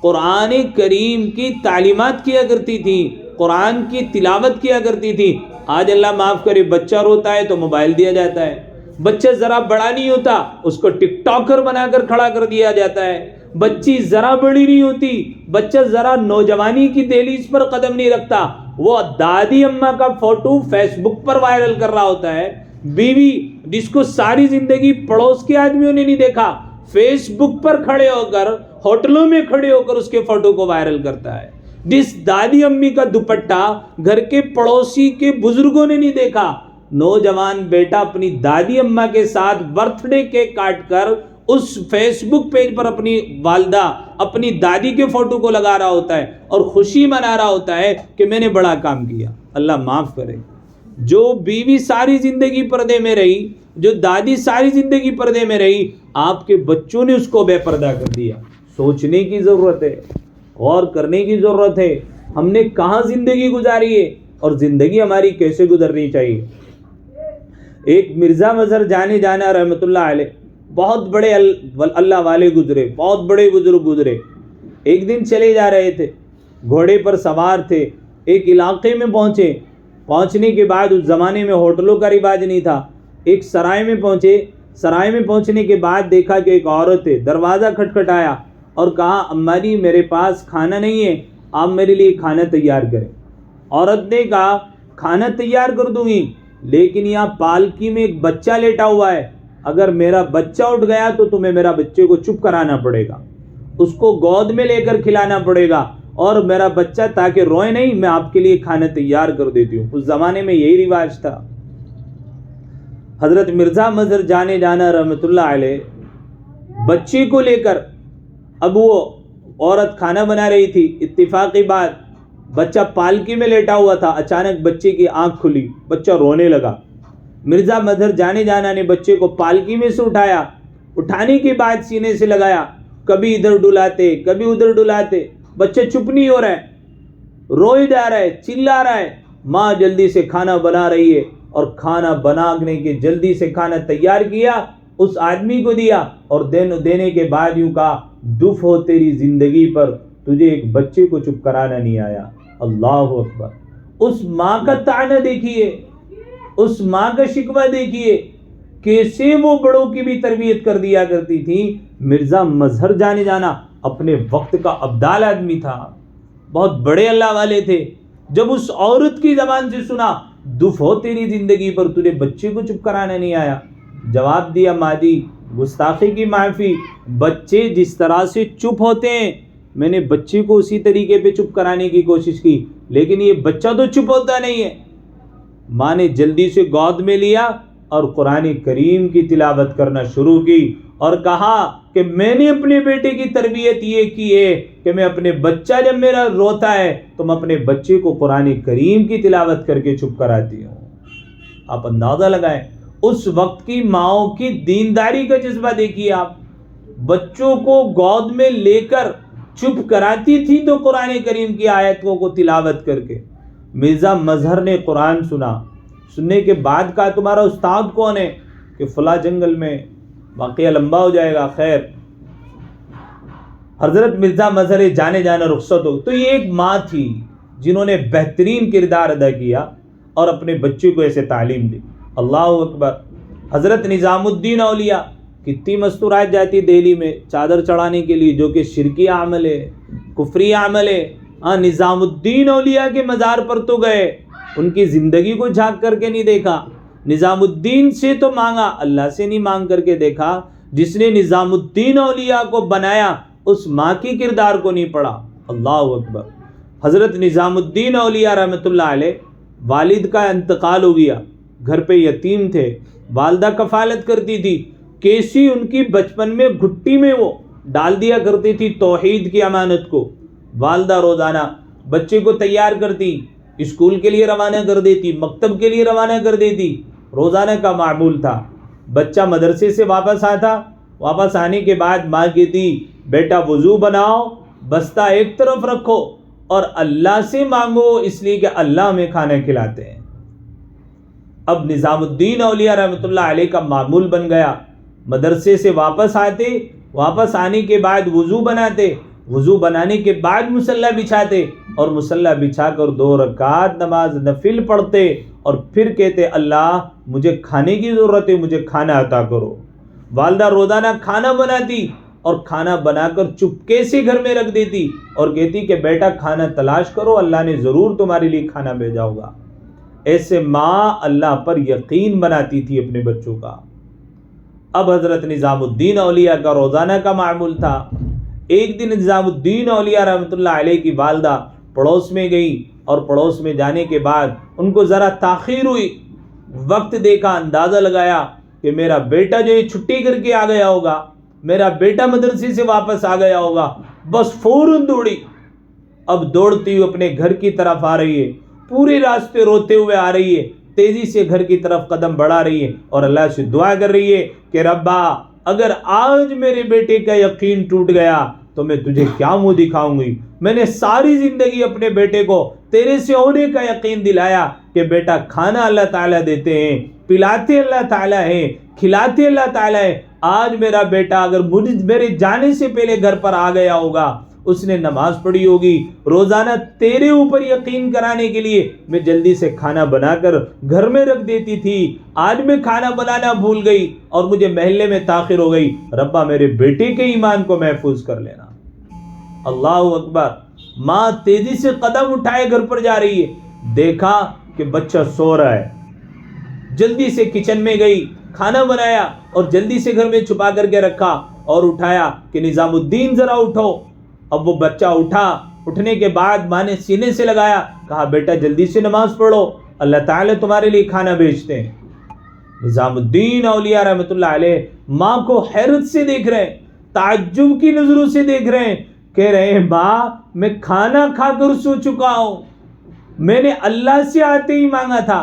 قرآن کریم کی تعلیمات کیا کرتی تھی، قرآن کی تلاوت کیا کرتی تھی. آج اللہ معاف کرے بچہ روتا ہے تو موبائل دیا جاتا ہے، بچہ ذرا بڑا نہیں ہوتا اس کو ٹک ٹاکر بنا کر کھڑا کر دیا جاتا ہے، بچی ذرا بڑی نہیں ہوتی، بچہ ذرا نوجوانی کی دہلیز پر قدم نہیں رکھتا، وہ دادی اماں کا فوٹو فیس بک پر وائرل کر رہا ہوتا ہے. بیوی جس کو ساری زندگی پڑوس کے آدمیوں نے نہیں دیکھا، فیس بک پر کھڑے ہو کر، ہوٹلوں میں کھڑے ہو کر اس کے فوٹو کو وائرل کرتا ہے. جس دادی امی کا دوپٹہ گھر کے پڑوسی کے بزرگوں نے نہیں دیکھا، نوجوان بیٹا اپنی دادی اماں کے ساتھ برتھ ڈے کیک کاٹ کر اس فیس بک پیج پر اپنی والدہ اپنی دادی کے فوٹو کو لگا رہا ہوتا ہے اور خوشی منا رہا ہوتا ہے کہ میں نے بڑا کام کیا. اللہ معاف کرے. جو بیوی ساری زندگی پردے میں رہی، جو دادی ساری زندگی پردے میں رہی، آپ کے بچوں نے اس کو بے پردہ کر دیا. سوچنے کی ضرورت ہے، غور کرنے کی ضرورت ہے. ہم نے کہاں زندگی گزاری ہے اور زندگی ہماری کیسے گزرنی چاہیے. ایک مرزا مظہر جانے جانا رحمۃ اللہ علیہ، بہت بڑے اللہ والے گزرے، بہت بڑے بزرگ گزرے. ایک دن چلے جا رہے تھے، گھوڑے پر سوار تھے، ایک علاقے میں پہنچے. پہنچنے کے بعد اس زمانے میں ہوٹلوں کا رواج نہیں تھا. ایک سرائے میں پہنچے. سرائے میں پہنچنے کے بعد دیکھا کہ ایک عورت ہے. دروازہ کھٹکھٹایا اور کہا اماں جی میرے پاس کھانا نہیں ہے، آپ میرے لیے کھانا تیار کریں. عورت نے کہا کھانا تیار کر دوں گی، لیکن یہاں پالکی میں ایک بچہ لیٹا ہوا ہے، اگر میرا بچہ اٹھ گیا تو تمہیں میرا بچے کو چپ کرانا پڑے گا، اس کو گود میں لے کر کھلانا پڑے گا، اور میرا بچہ تاکہ روئے نہیں میں آپ کے لیے کھانا تیار کر دیتی ہوں. اس زمانے میں یہی رواج تھا. حضرت مرزا مظہر جانے جانا رحمۃ اللہ علیہ بچے کو لے کر، اب وہ عورت کھانا بنا رہی تھی، اتفاقی بات بچہ پالکی میں لیٹا ہوا تھا. اچانک بچے کی آنکھ کھلی، بچہ رونے لگا. مرزا مظہر جانے جانا نے بچے کو پالکی میں سے اٹھایا. اٹھانے کے بعد سینے سے لگایا، کبھی ادھر ڈلاتے کبھی ادھر ڈلاتے. بچہ چپ نہیں ہو رہا ہے، روئے جا رہا ہے، چلا رہا ہے. ماں جلدی سے کھانا بنا رہی ہے، اور کھانا بنانے کے جلدی سے کھانا تیار کیا، اس آدمی کو دیا، اور دینے کے بعد یوں کہا دف ہو تیری زندگی پر تجھے ایک بچے کو چپ کرانا نہیں آیا۔ اللہ اکبر۔ اس ماں کا طعنہ دیکھیے، اس ماں کا شکوہ دیکھیے، کیسے وہ بڑوں کی بھی تربیت کر دیا کرتی تھی۔ مرزا مظہر جانے جانا اپنے وقت کا ابدال آدمی تھا، بہت بڑے اللہ والے تھے۔ جب اس عورت کی زبان سے سنا دف ہو تیری زندگی پر تجھے بچے کو چپ کرانا نہیں آیا، جواب دیا ماں جی گستاخی کی معافی، بچے جس طرح سے چپ ہوتے ہیں میں نے بچے کو اسی طریقے پہ چپ کرانے کی کوشش کی، لیکن یہ بچہ تو چپ ہوتا نہیں ہے۔ ماں نے جلدی سے گود میں لیا اور قرآن کریم کی تلاوت کرنا شروع کی اور کہا کہ میں نے اپنے بیٹے کی تربیت یہ کی ہے کہ میں اپنے بچہ جب میرا روتا ہے تو میں اپنے بچے کو قرآن کریم کی تلاوت کر کے چپ کراتی ہوں۔ آپ اندازہ لگائیں اس وقت کی ماؤں کی دینداری کا جذبہ دیکھیے، آپ بچوں کو گود میں لے کر چپ کراتی تھی تو قرآن کریم کی آیتوں کو تلاوت کر کے۔ مرزا مظہر نے قرآن سنا، سننے کے بعد کہا تمہارا استاد کون ہے؟ کہ فلاں جنگل میں، واقعہ لمبا ہو جائے گا، خیر حضرت مرزا مظہر جانے جانا رخصت ہو۔ تو یہ ایک ماں تھی جنہوں نے بہترین کردار ادا کیا اور اپنے بچے کو ایسے تعلیم دی۔ اللہ اکبر۔ حضرت نظام الدین اولیاء، کتنی مستورات جاتی دہلی میں چادر چڑھانے کے لیے، جو کہ شرکی عمل ہے، کفری عمل ہے۔ نظام الدین اولیاء کے مزار پر تو گئے، ان کی زندگی کو جھانک کر کے نہیں دیکھا، نظام الدین سے تو مانگا، اللہ سے نہیں مانگ کر کے دیکھا۔ جس نے نظام الدین اولیاء کو بنایا اس ماں کی کردار کو نہیں پڑھا۔ اللہ اکبر۔ حضرت نظام الدین اولیاء رحمۃ اللہ علیہ، والد کا انتقال ہو گیا، گھر پہ یتیم تھے، والدہ کفالت کرتی تھی، کیسی ان کی بچپن میں گھٹی میں وہ ڈال دیا کرتی تھی توحید کی امانت کو۔ والدہ روزانہ بچے کو تیار کرتی، اسکول کے لیے روانہ کر دیتی، مکتب کے لیے روانہ کر دیتی، روزانہ کا معمول تھا۔ بچہ مدرسے سے واپس آتا، واپس آنے کے بعد ماں کہتی بیٹا وضو بناؤ، بستہ ایک طرف رکھو اور اللہ سے مانگو، اس لیے کہ اللہ ہمیں کھانا کھلاتے ہیں۔ اب نظام الدین اولیاء رحمۃ اللہ علیہ کا معمول بن گیا، مدرسے سے واپس آتے، واپس آنے کے بعد وضو بناتے، وضو بنانے کے بعد مصلی بچھاتے اور مصلی بچھا کر 2 رکعات نماز نفل پڑھتے اور پھر کہتے اللہ مجھے کھانے کی ضرورت ہے، مجھے کھانا عطا کرو۔ والدہ روزانہ کھانا بناتی اور کھانا بنا کر چپکے سے گھر میں رکھ دیتی اور کہتی کہ بیٹا کھانا تلاش کرو، اللہ نے ضرور تمہارے لیے کھانا بھیجا ہوگا۔ ایسے ماں اللہ پر یقین بناتی تھی اپنے بچوں کا۔ اب حضرت نظام الدین اولیاء کا روزانہ کا معمول تھا۔ ایک دن نظام الدین اولیاء رحمۃ اللہ علیہ کی والدہ پڑوس میں گئی اور پڑوس میں جانے کے بعد ان کو ذرا تاخیر ہوئی، وقت دیکھا، اندازہ لگایا کہ میرا بیٹا جو یہ چھٹی کر کے آ گیا ہوگا، میرا بیٹا مدرسے سے واپس آ گیا ہوگا، بس فوراً دوڑی۔ اب دوڑتی ہوئی اپنے گھر کی طرف آ رہی ہے، پورے راستے روتے ہوئے آ رہی ہے، تیزی سے گھر کی طرف قدم بڑھا رہی ہے اور اللہ سے دعا کر رہی ہے کہ ربا اگر آج میرے بیٹے کا یقین ٹوٹ گیا تو میں تجھے کیا منہ دکھاؤں گی۔ میں نے ساری زندگی اپنے بیٹے کو تیرے سے ہونے کا یقین دلایا کہ بیٹا کھانا اللہ تعالیٰ دیتے ہیں، پلاتے اللہ تعالیٰ ہیں، کھلاتے اللہ تعالیٰ ہیں۔ آج میرا بیٹا اگر میرے جانے سے پہلے گھر پر آ گیا ہوگا، اس نے نماز پڑھی ہوگی، روزانہ تیرے اوپر یقین کرانے کے لیے میں جلدی سے کھانا بنا کر گھر میں رکھ دیتی تھی، آج میں کھانا بنانا بھول گئی اور مجھے محلے میں تاخیر ہو گئی، ربا میرے بیٹے کے ایمان کو محفوظ کر لینا۔ اللہ اکبر۔ ماں تیزی سے قدم اٹھائے گھر پر جا رہی ہے، دیکھا کہ بچہ سو رہا ہے، جلدی سے کچن میں گئی، کھانا بنایا اور جلدی سے گھر میں چھپا کر کے رکھا اور اٹھایا کہ نظام الدین ذرا اٹھو۔ اب وہ بچہ اٹھا، اٹھنے کے بعد ماں نے سینے سے لگایا، کہا بیٹا جلدی سے نماز پڑھو، اللہ تعالیٰ تمہارے لیے کھانا بھیجتے ہیں۔ نظام الدین اولیاء رحمۃ اللہ علیہ ماں کو حیرت سے دیکھ رہے ہیں، تعجب کی نظروں سے دیکھ رہے ہیں، کہہ رہے ہیں ماں میں کھانا کھا کر سو چکا ہوں، میں نے اللہ سے آتے ہی مانگا تھا،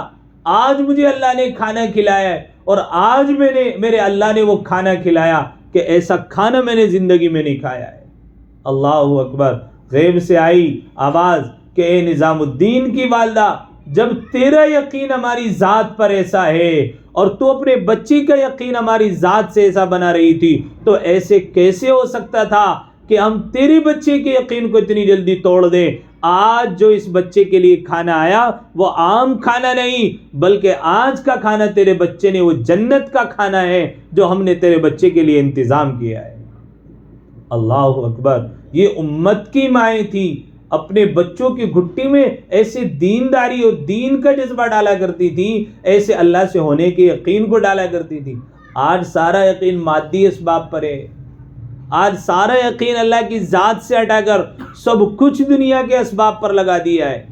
آج مجھے اللہ نے کھانا کھلایا ہے اور آج میرے اللہ نے وہ کھانا کھلایا کہ ایسا کھانا میں نے زندگی میں نہیں کھایا ہے۔ اللہ اکبر۔ غیب سے آئی آواز کہ اے نظام الدین کی والدہ، جب تیرا یقین ہماری ذات پر ایسا ہے اور تو اپنے بچی کا یقین ہماری ذات سے ایسا بنا رہی تھی تو ایسے کیسے ہو سکتا تھا کہ ہم تیرے بچے کے یقین کو اتنی جلدی توڑ دیں. آج جو اس بچے کے لیے کھانا آیا وہ عام کھانا نہیں، بلکہ آج کا کھانا تیرے بچے نے وہ جنت کا کھانا ہے جو ہم نے تیرے بچے کے لیے انتظام کیا ہے. اللہ اکبر. یہ امت کی مائیں تھی، اپنے بچوں کی گھٹی میں ایسے دینداری اور دین کا جذبہ ڈالا کرتی تھی، ایسے اللہ سے ہونے کے یقین کو ڈالا کرتی تھی. آج سارا یقین مادی اسباب پر ہے، آج سارا یقین اللہ کی ذات سے ہٹا کر سب کچھ دنیا کے اسباب پر لگا دیا ہے.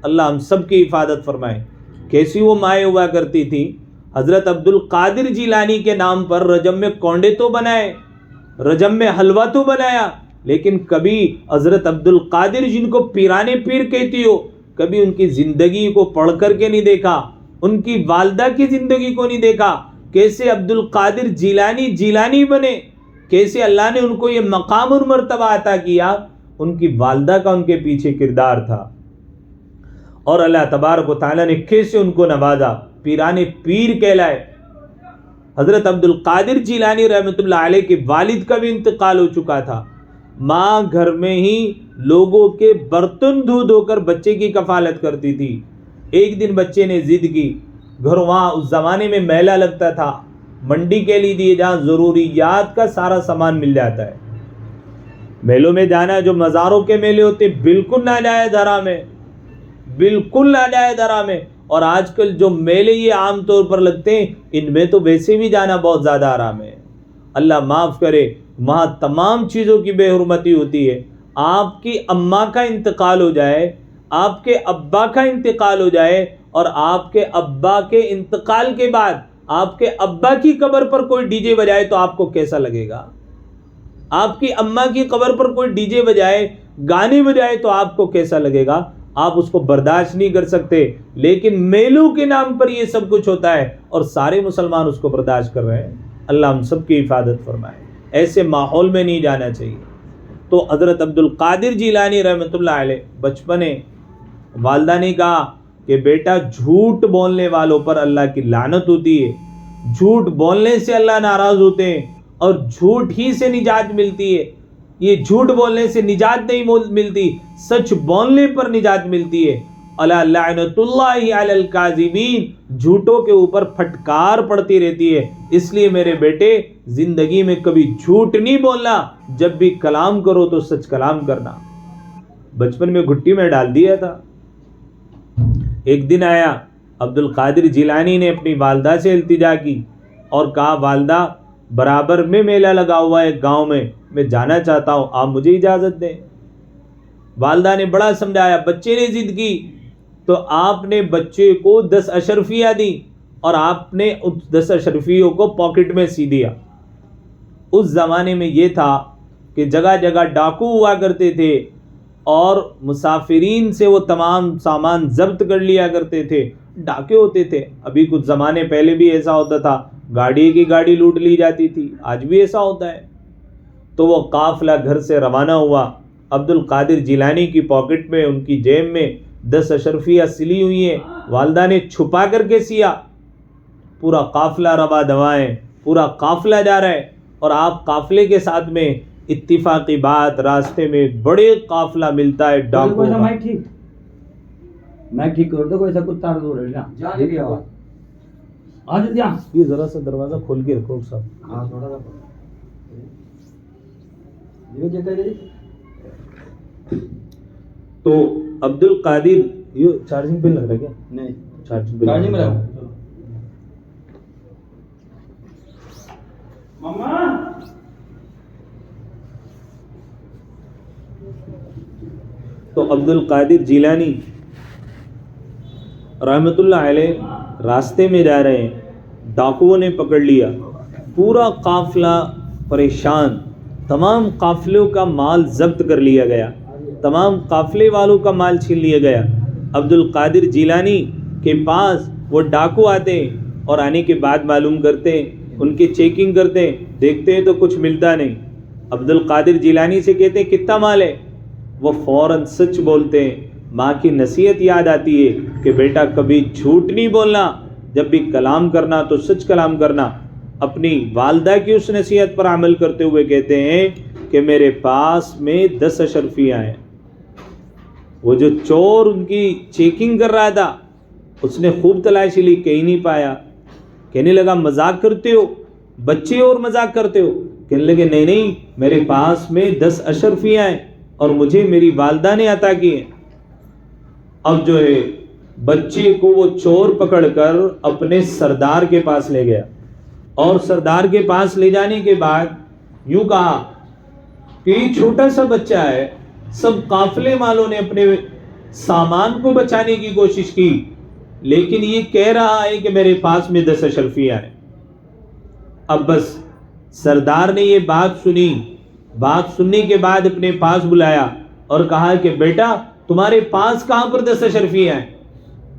اللہ ہم سب کی حفاظت فرمائے. کیسی وہ مائیں ہوا کرتی تھی. حضرت عبد القادر جیلانی کے نام پر رجب میں کونڈے تو بنائے، رجب میں حلوہ تو بنایا، لیکن کبھی حضرت عبد القادر جن کو پیرانے پیر کہتی ہو، کبھی ان کی زندگی کو پڑھ کر کے نہیں دیکھا، ان کی والدہ کی زندگی کو نہیں دیکھا. کیسے عبد القادر جیلانی بنے، کیسے اللہ نے ان کو یہ مقام اور مرتبہ عطا کیا. ان کی والدہ کا ان کے پیچھے کردار تھا، اور اللہ تبارک و تعالیٰ نے کیسے ان کو نوازا، پیرانے پیر کہلائے. حضرت عبد القادر جیلانی رحمۃ اللہ علیہ کے والد کا بھی انتقال ہو چکا تھا. ماں گھر میں ہی لوگوں کے برتن دھو کر بچے کی کفالت کرتی تھی. ایک دن بچے نے ضد کی، گھر وہاں اس زمانے میں میلہ لگتا تھا، منڈی کہہ لیجیے، جہاں ضروریات کا سارا سامان مل جاتا ہے. میلوں میں جانا، جو مزاروں کے میلے ہوتے بالکل ناجائز حرام ہے، بالکل ناجائز حرام ہے. اور آج کل جو میلے یہ عام طور پر لگتے ہیں، ان میں تو ویسے بھی جانا بہت زیادہ حرام ہے. اللہ معاف کرے، وہاں تمام چیزوں کی بے حرمتی ہوتی ہے. آپ کی اماں کا انتقال ہو جائے، آپ کے ابا کا انتقال ہو جائے، اور آپ کے ابا کے انتقال کے بعد آپ کے ابا کی قبر پر کوئی ڈی جے بجائے تو آپ کو کیسا لگے گا؟ آپ کی اماں کی قبر پر کوئی ڈی جے بجائے، گانے بجائے تو آپ کو کیسا لگے گا؟ آپ اس کو برداشت نہیں کر سکتے. لیکن میلوں کے نام پر یہ سب کچھ ہوتا ہے اور سارے مسلمان اس کو برداشت کر رہے ہیں. اللہ ہم سب کی حفاظت فرمائے. ایسے ماحول میں نہیں جانا چاہیے. تو حضرت عبد القادر جیلانی رحمۃ اللہ علیہ بچپنے والدہ نے کہا کہ بیٹا، جھوٹ بولنے والوں پر اللہ کی لعنت ہوتی ہے. جھوٹ بولنے سے اللہ ناراض ہوتے ہیں اور جھوٹ ہی سے نجات ملتی ہے. یہ جھوٹ بولنے سے نجات نہیں ملتی، سچ بولنے پر نجات ملتی ہے. الا لعنت اللہ علی الکاذبین، جھوٹوں کے اوپر پھٹکار پڑتی رہتی ہے. اس لیے میرے بیٹے، زندگی میں کبھی جھوٹ نہیں بولنا، جب بھی کلام کرو تو سچ کلام کرنا. بچپن میں گھٹی میں ڈال دیا تھا. ایک دن آیا، عبد القادر جیلانی نے اپنی والدہ سے التجا کی اور کہا، والدہ، برابر میں میلہ لگا ہوا ہے گاؤں میں جانا چاہتا ہوں، آپ مجھے اجازت دیں. والدہ نے بڑا سمجھایا. بچے نے ضد کی تو آپ نے بچے کو 10 اشرفیہ دی اور آپ نے اس 10 اشرفیوں کو پاکٹ میں سی دیا. اس زمانے میں یہ تھا کہ جگہ جگہ ڈاکو ہوا کرتے تھے اور مسافرین سے وہ تمام سامان ضبط کر لیا کرتے تھے. ڈاکے ہوتے تھے. ابھی کچھ زمانے پہلے بھی ایسا ہوتا تھا، گاڑی کی گاڑی لوٹ لی جاتی تھی، آج بھی ایسا ہوتا ہے. تو وہ قافلہ گھر سے روانہ ہوا. عبد القادر جیلانی کی پاکٹ میں، ان کی جیب میں 10 اشرفیہ سلی ہوئی ہیں. والدہ نے چھپا کر کے سیا. پورا قافلہ روا دوائیں، پورا قافلہ جا رہا ہے اور آپ قافلے کے ساتھ میں اتفاقی بات، راستے میں بڑے قافلہ ملتا ہے ڈاکو کا. میں ٹھیک کر دو، کوئی ایسا کتا دور ہے نا جانے کی آواز آج دیا. یہ ذرا سا دروازہ کھول کے رکھو صاحب. ہاں تھوڑا سا یہ جگہ دے. تو عبد القادر، یہ چارجنگ پن لگ رہا ہے کیا؟ نہیں، چارجنگ میں لگا. ماما تو عبد القادر جیلانی رحمۃ اللہ علیہ راستے میں جا رہے ہیں، ڈاکوؤں نے پکڑ لیا. پورا قافلہ پریشان، تمام قافلوں کا مال ضبط کر لیا گیا، تمام قافلے والوں کا مال چھین لیا گیا. عبد القادر جیلانی کے پاس وہ ڈاکو آتے ہیں اور آنے کے بعد معلوم کرتے ہیں، ان کی چیکنگ کرتے ہیں، دیکھتے ہیں تو کچھ ملتا نہیں. عبد القادر جیلانی سے کہتے ہیں کتنا مال ہے؟ وہ فوراً سچ بولتے ہیں. ماں کی نصیحت یاد آتی ہے کہ بیٹا کبھی جھوٹ نہیں بولنا، جب بھی کلام کرنا تو سچ کلام کرنا. اپنی والدہ کی اس نصیحت پر عمل کرتے ہوئے کہتے ہیں کہ میرے پاس میں 10 اشرفیاں ہیں. وہ جو چور ان کی چیکنگ کر رہا تھا اس نے خوب تلاشی لی, کہیں نہیں پایا. کہنے لگا مذاق کرتے ہو, بچے اور مذاق کرتے ہو؟ کہنے لگے نہیں نہیں, میرے پاس میں 10 اشرفیاں ہیں اور مجھے میری والدہ نے عطا کی ہیں. اب جو ہے بچے کو وہ چور پکڑ کر اپنے سردار کے پاس لے گیا, اور سردار کے پاس لے جانے کے بعد یوں کہا کہ یہ چھوٹا سا بچہ ہے, سب قافلے والوں نے اپنے سامان کو بچانے کی کوشش کی, لیکن یہ کہہ رہا ہے کہ میرے پاس میں 10 اشرفیاں ہیں. اب بس سردار نے یہ بات سنی, بات سننے کے بعد اپنے پاس بلایا اور کہا کہ بیٹا تمہارے پاس کہاں پر 10 اشرفیاں ہیں؟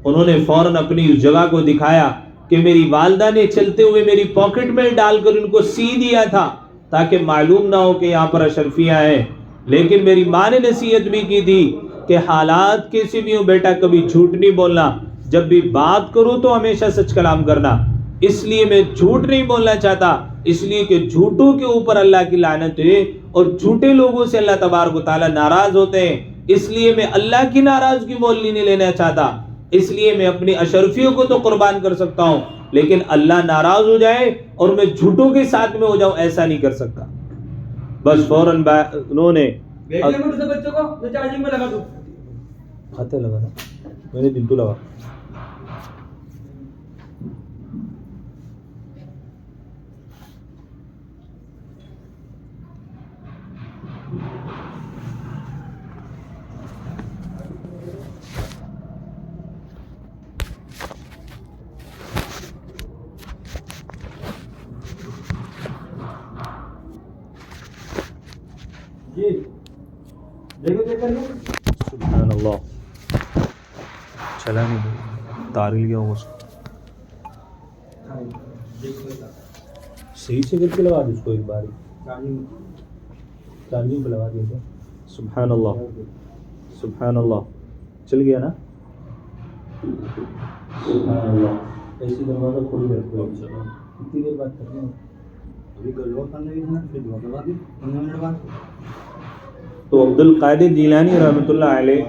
انہوں نے فوراً اپنی اس جگہ کو دکھایا کہ میری والدہ نے چلتے ہوئے میری پاکٹ میں ڈال کر ان کو سی دیا تھا تاکہ معلوم نہ ہو کہ یہاں پر اشرفیاں ہیں. لیکن میری ماں نے نصیحت بھی کی تھی کہ حالات کیسے بھی ہو بیٹا کبھی جھوٹ نہیں بولنا, جب بھی بات کرو تو ہمیشہ سچ کلام کرنا. اس لیے میں جھوٹ نہیں بولنا چاہتا, اس لیے کہ جھوٹوں کے اوپر اللہ کی لعنت ہے اور جھوٹے لوگوں سے اللہ تبارک و تعالیٰ ناراض ہوتے ہیں. اس لیے میں اللہ کی ناراضگی مول نہیں لینا چاہتا, اس لیے میں اپنی اشرفیوں کو تو قربان کر سکتا ہوں, لیکن اللہ ناراض ہو جائے اور میں جھوٹوں کے ساتھ میں ہو جاؤں ایسا نہیں کر سکتا. بس فوراً انہوں نے کھاتے لگا نا, میں نے دل تو لگا. جی دیکھو سبحان اللہ, چلا نہیں تار ہل گیا ہوگا اس کو, صحیح سے کر کے لگا دو اس کو ایک بار چارجنگ پہ لگا دیا. سبحان اللہ سبحان اللہ, چل گیا نا. سبحان اللہ, ایسی دروازہ کھول کے رکھو, کتنی دیر بات کرتے ہیں ابھی کر لو 15 منٹ بعد. تو عبد القادر جیلانی رحمۃ اللہ علیہ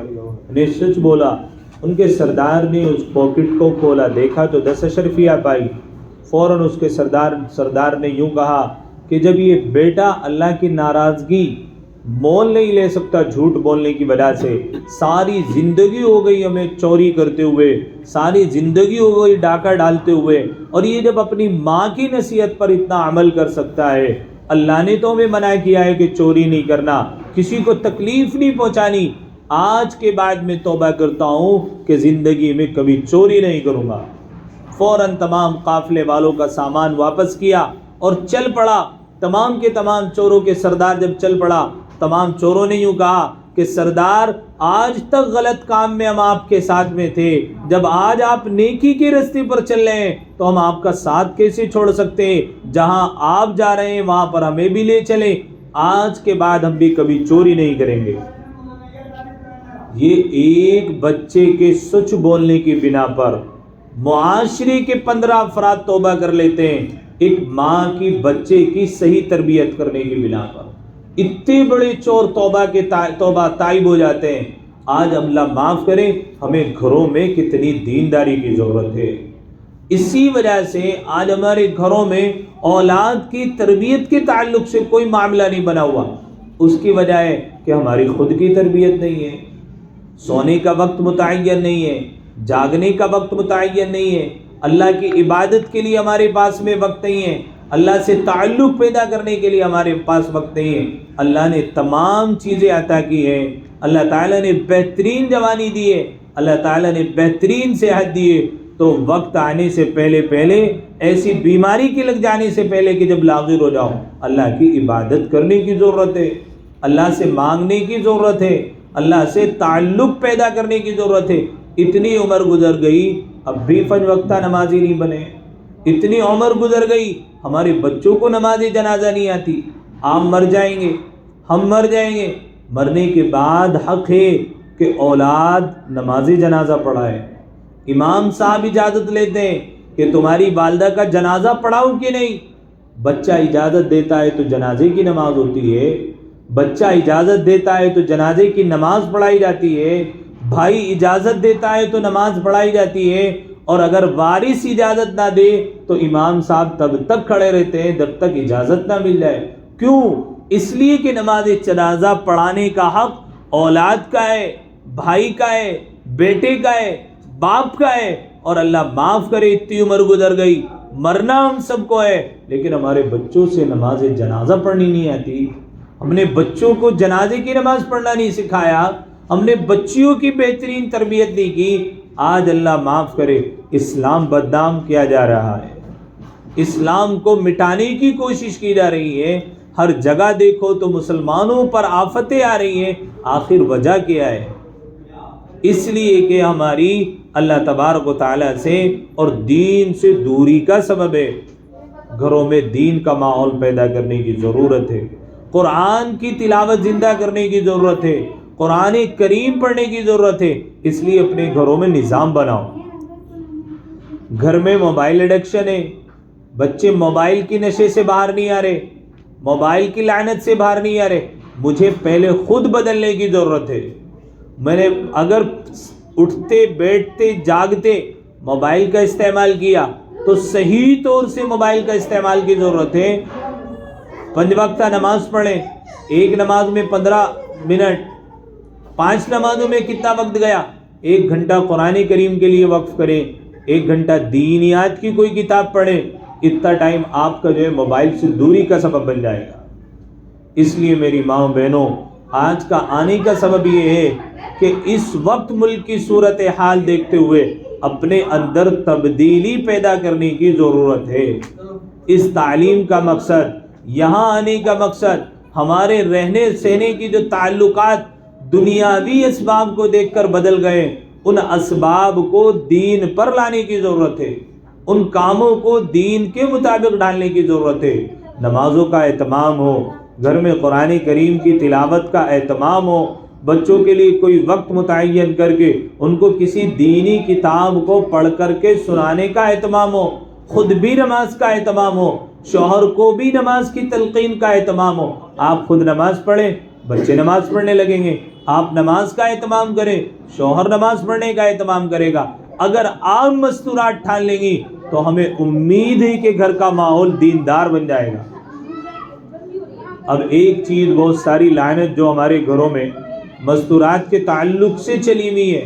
نے سچ بولا, ان کے سردار نے اس پاکٹ کو کھولا, دیکھا تو 10 اشرفیاں پائی. فوراً اس کے سردار نے یوں کہا کہ جب یہ بیٹا اللہ کی ناراضگی مول نہیں لے سکتا جھوٹ بولنے کی وجہ سے, ساری زندگی ہو گئی ہمیں چوری کرتے ہوئے, ساری زندگی ہو گئی ڈاکہ ڈالتے ہوئے, اور یہ جب اپنی ماں کی نصیحت پر اتنا عمل کر سکتا ہے, اللہ نے تو ہمیں منع کیا ہے کہ چوری نہیں کرنا, کسی کو تکلیف نہیں پہنچانی, آج کے بعد میں توبہ کرتا ہوں کہ زندگی میں کبھی چوری نہیں کروں گا. فوراً تمام قافلے والوں کا سامان واپس کیا اور چل پڑا. تمام کے تمام چوروں کے سردار جب چل پڑا, تمام چوروں نے یوں کہا کہ سردار آج تک غلط کام میں ہم آپ کے ساتھ میں تھے, جب آج آپ نیکی کے راستے پر چل رہے ہیں تو ہم آپ کا ساتھ کیسے چھوڑ سکتے ہیں, جہاں آپ جا رہے ہیں وہاں پر ہمیں بھی لے چلیں, آج کے بعد ہم بھی کبھی چوری نہیں کریں گے. یہ ایک بچے کے سچ بولنے کی بنا پر معاشرے کے 15 افراد توبہ کر لیتے ہیں, ایک ماں کی بچے کی صحیح تربیت کرنے کی بنا پر اتنے بڑے چور توبہ تائب ہو جاتے ہیں. آج اللہ معاف کرے, ہمیں گھروں میں کتنی دینداری کی ضرورت ہے. اسی وجہ سے آج ہمارے گھروں میں اولاد کی تربیت کے تعلق سے کوئی معاملہ نہیں بنا ہوا. اس کی وجہ ہے کہ ہماری خود کی تربیت نہیں ہے, سونے کا وقت متعین نہیں ہے, جاگنے کا وقت متعین نہیں ہے, اللہ کی عبادت کے لیے ہمارے پاس میں وقت نہیں ہے, اللہ سے تعلق پیدا کرنے کے لیے ہمارے پاس وقت نہیں ہے. اللہ نے تمام چیزیں عطا کی ہیں, اللہ تعالیٰ نے بہترین جوانی دی ہے, اللہ تعالیٰ نے بہترین صحت دی ہے, تو وقت آنے سے پہلے ایسی بیماری کے لگ جانے سے پہلے کہ جب لاغر ہو جاؤ, اللہ کی عبادت کرنے کی ضرورت ہے, اللہ سے مانگنے کی ضرورت ہے, اللہ سے تعلق پیدا کرنے کی ضرورت ہے. اتنی عمر گزر گئی اب بھی 5 وقتہ نمازی نہیں بنے, اتنی عمر گزر گئی ہمارے بچوں کو نماز جنازہ نہیں آتی. آپ مر جائیں گے, ہم مر جائیں گے, مرنے کے بعد حق ہے کہ اولاد نماز جنازہ پڑھائے. امام صاحب اجازت لیتے ہیں کہ تمہاری والدہ کا جنازہ پڑھاؤ کہ نہیں, بچہ اجازت دیتا ہے تو جنازے کی نماز ہوتی ہے. بچہ اجازت دیتا ہے تو جنازے کی نماز پڑھائی جاتی ہے، بھائی اجازت دیتا ہے تو نماز پڑھائی جاتی ہے، اور اگر وارث اجازت نہ دے تو امام صاحب تب تک کھڑے رہتے ہیں جب تک اجازت نہ مل جائے۔ کیوں؟ اس لیے کہ نماز جنازہ پڑھانے کا حق اولاد کا ہے، بھائی کا ہے، بیٹے کا ہے، باپ کا ہے، اور اللہ معاف کرے اتنی عمر گزر گئی، مرنا ہم سب کو ہے، لیکن ہمارے بچوں سے نماز جنازہ پڑھنی نہیں آتی، ہم نے بچوں کو جنازے کی نماز پڑھنا نہیں سکھایا، ہم نے بچیوں کی بہترین تربیت نہیں کی۔ آج اللہ معاف کرے اسلام بدنام کیا جا رہا ہے، اسلام کو مٹانے کی کوشش کی جا رہی ہے، ہر جگہ دیکھو تو مسلمانوں پر آفتیں آ رہی ہیں۔ آخر وجہ کیا ہے؟ اس لیے کہ ہماری اللہ تبارک و تعالیٰ سے اور دین سے دوری کا سبب ہے۔ گھروں میں دین کا ماحول پیدا کرنے کی ضرورت ہے، قرآن کی تلاوت زندہ کرنے کی ضرورت ہے، قرآن کریم پڑھنے کی ضرورت ہے۔ اس لیے اپنے گھروں میں نظام بناؤ۔ گھر میں موبائل ایڈکشن ہے، بچے موبائل کی نشے سے باہر نہیں آ رہے، موبائل کی لعنت سے باہر نہیں آ رہے، مجھے پہلے خود بدلنے کی ضرورت ہے۔ میں نے اگر اٹھتے بیٹھتے جاگتے موبائل کا استعمال کیا تو صحیح طور سے موبائل کا استعمال کی ضرورت ہے۔ 5 وقتہ نماز پڑھیں، ایک نماز میں 15 منٹ، 5 نمازوں میں کتنا وقت گیا؟ 1 گھنٹہ قرآن کریم کے لیے وقف کریں، 1 گھنٹہ دینیات کی کوئی کتاب پڑھیں، اتنا ٹائم آپ کا جو ہے موبائل سے دوری کا سبب بن جائے گا۔ اس لیے میری ماں بہنوں، آج کا آنے کا سبب یہ ہے کہ اس وقت ملک کی صورتحال دیکھتے ہوئے اپنے اندر تبدیلی پیدا کرنے کی ضرورت ہے۔ اس تعلیم کا مقصد، یہاں آنے کا مقصد، ہمارے رہنے سہنے کی جو تعلقات دنیاوی اسباب کو دیکھ کر بدل گئے، ان اسباب کو دین پر لانے کی ضرورت ہے، ان کاموں کو دین کے مطابق ڈالنے کی ضرورت ہے۔ نمازوں کا اہتمام ہو، گھر میں قرآن کریم کی تلاوت کا اہتمام ہو، بچوں کے لیے کوئی وقت متعین کر کے ان کو کسی دینی کتاب کو پڑھ کر کے سنانے کا اہتمام ہو، خود بھی نماز کا اہتمام ہو، شوہر کو بھی نماز کی تلقین کا اہتمام ہو۔ آپ خود نماز پڑھیں، بچے نماز پڑھنے لگیں گے، آپ نماز کا اہتمام کریں، شوہر نماز پڑھنے کا اہتمام کرے گا۔ اگر آپ مستورات ٹھان لیں گی تو ہمیں امید ہے کہ گھر کا ماحول دیندار بن جائے گا۔ اب ایک چیز بہت ساری لعنت جو ہمارے گھروں میں مستورات کے تعلق سے چلی ہوئی ہے،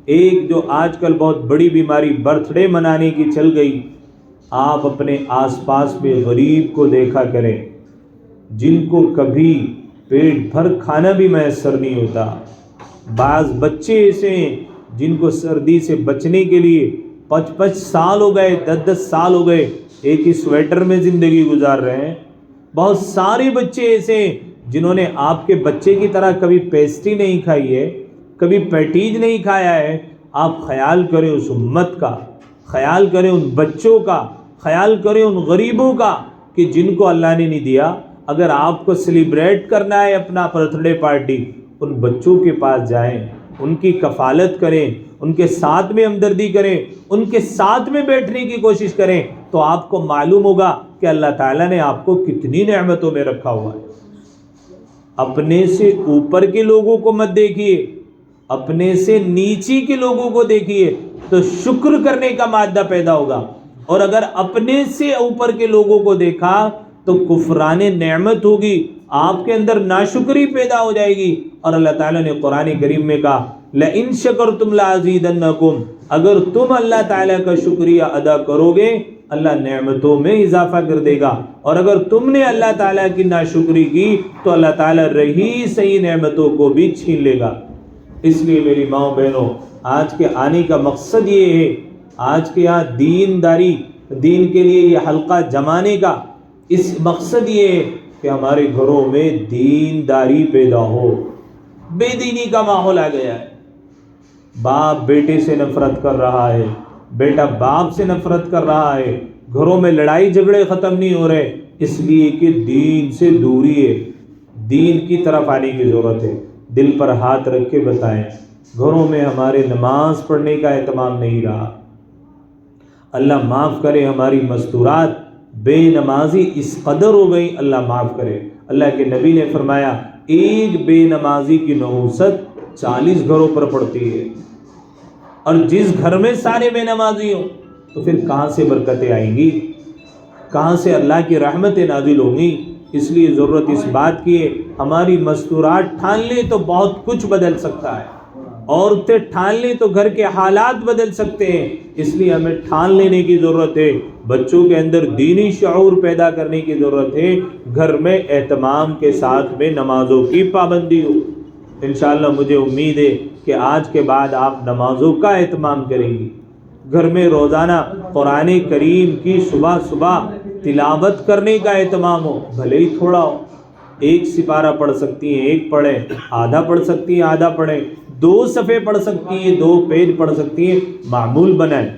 ایک جو آج کل بہت بڑی بیماری برتھ ڈے منانے کی چل گئی۔ آپ اپنے آس پاس میں غریب کو دیکھا کریں جن کو کبھی پیٹ بھر کھانا بھی میسر نہیں ہوتا۔ بعض بچے ایسے ہیں جن کو سردی سے بچنے کے لیے 5 سال ہو گئے، 10 سال ہو گئے، ایک ہی سویٹر میں زندگی گزار رہے ہیں۔ بہت سارے بچے ایسے ہیں جنہوں نے آپ کے بچے کی طرح کبھی پیسٹری نہیں کھائی ہے، کبھی پیٹیج نہیں کھایا ہے۔ آپ خیال کریں اس امت کا، خیال کریں ان بچوں کا، خیال کریں ان غریبوں کا کہ جن کو اللہ نے نہیں دیا۔ اگر آپ کو سیلیبریٹ کرنا ہے اپنا برتھ ڈے پارٹی، ان بچوں کے پاس جائیں، ان کی کفالت کریں، ان کے ساتھ میں ہمدردی کریں، ان کے ساتھ میں بیٹھنے کی کوشش کریں، تو آپ کو معلوم ہوگا کہ اللہ تعالیٰ نے آپ کو کتنی نعمتوں میں رکھا ہوا ہے۔ اپنے سے اوپر کے لوگوں کو مت دیکھیے، اپنے سے نیچے کے لوگوں کو دیکھیے، تو شکر کرنے کا مادہ پیدا ہوگا۔ اور اگر اپنے سے اوپر کے لوگوں کو دیکھا تو کفران نعمت ہوگی، آپ کے اندر ناشکری پیدا ہو جائے گی۔ اور اللہ تعالیٰ نے قرآن کریم میں کہا لَإِن شَكَرْتُمْ لَأَزِيدَنَّكُمْ، اگر تم اللہ تعالیٰ کا شکریہ ادا کرو گے اللہ نعمتوں میں اضافہ کر دے گا، اور اگر تم نے اللہ تعالیٰ کی ناشکری کی تو اللہ تعالیٰ رہی صحیح نعمتوں کو بھی چھین لے گا۔ اس لیے میری ماں بہنوں، آج کے آنے کا مقصد یہ ہے، آج کے یہاں دینداری، دین کے لیے یہ حلقہ جمانے کا اس مقصد یہ ہے کہ ہمارے گھروں میں دینداری پیدا ہو۔ بے دینی کا ماحول آ گیا ہے، باپ بیٹے سے نفرت کر رہا ہے، بیٹا باپ سے نفرت کر رہا ہے، گھروں میں لڑائی جھگڑے ختم نہیں ہو رہے، اس لیے کہ دین سے دوری ہے۔ دین کی طرف آنے کی ضرورت ہے۔ دل پر ہاتھ رکھ کے بتائیں، گھروں میں ہمارے نماز پڑھنے کا اہتمام نہیں رہا۔ اللہ معاف کرے، ہماری مستورات بے نمازی اس قدر ہو گئی، اللہ معاف کرے۔ اللہ کے نبی نے فرمایا ایک بے نمازی کی نحوست 40 گھروں پر پڑتی ہے، اور جس گھر میں سارے بے نمازی ہوں تو پھر کہاں سے برکتیں آئیں گی، کہاں سے اللہ کی رحمتیں نازل ہوں گی؟ اس لیے ضرورت اس بات کی ہے ہماری مستورات ٹھان لیں تو بہت کچھ بدل سکتا ہے، عورتیں ٹھان لیں تو گھر کے حالات بدل سکتے ہیں، اس لیے ہمیں ٹھان لینے کی ضرورت ہے، بچوں کے اندر دینی شعور پیدا کرنے کی ضرورت ہے، گھر میں اہتمام کے ساتھ میں نمازوں کی پابندی ہو۔ انشاءاللہ مجھے امید ہے کہ آج کے بعد آپ نمازوں کا اہتمام کریں گی، گھر میں روزانہ قرآن کریم کی صبح صبح تلاوت کرنے کا اہتمام ہو، بھلے ہی تھوڑا ہو، 1 سپارہ پڑھ سکتی ہیں 1 پڑھیں، آدھا پڑھ سکتی ہیں آدھا پڑھیں، 2 صفحے پڑھ سکتی ہیں 2 پیج پڑھ سکتی ہیں، معمول بنائیں۔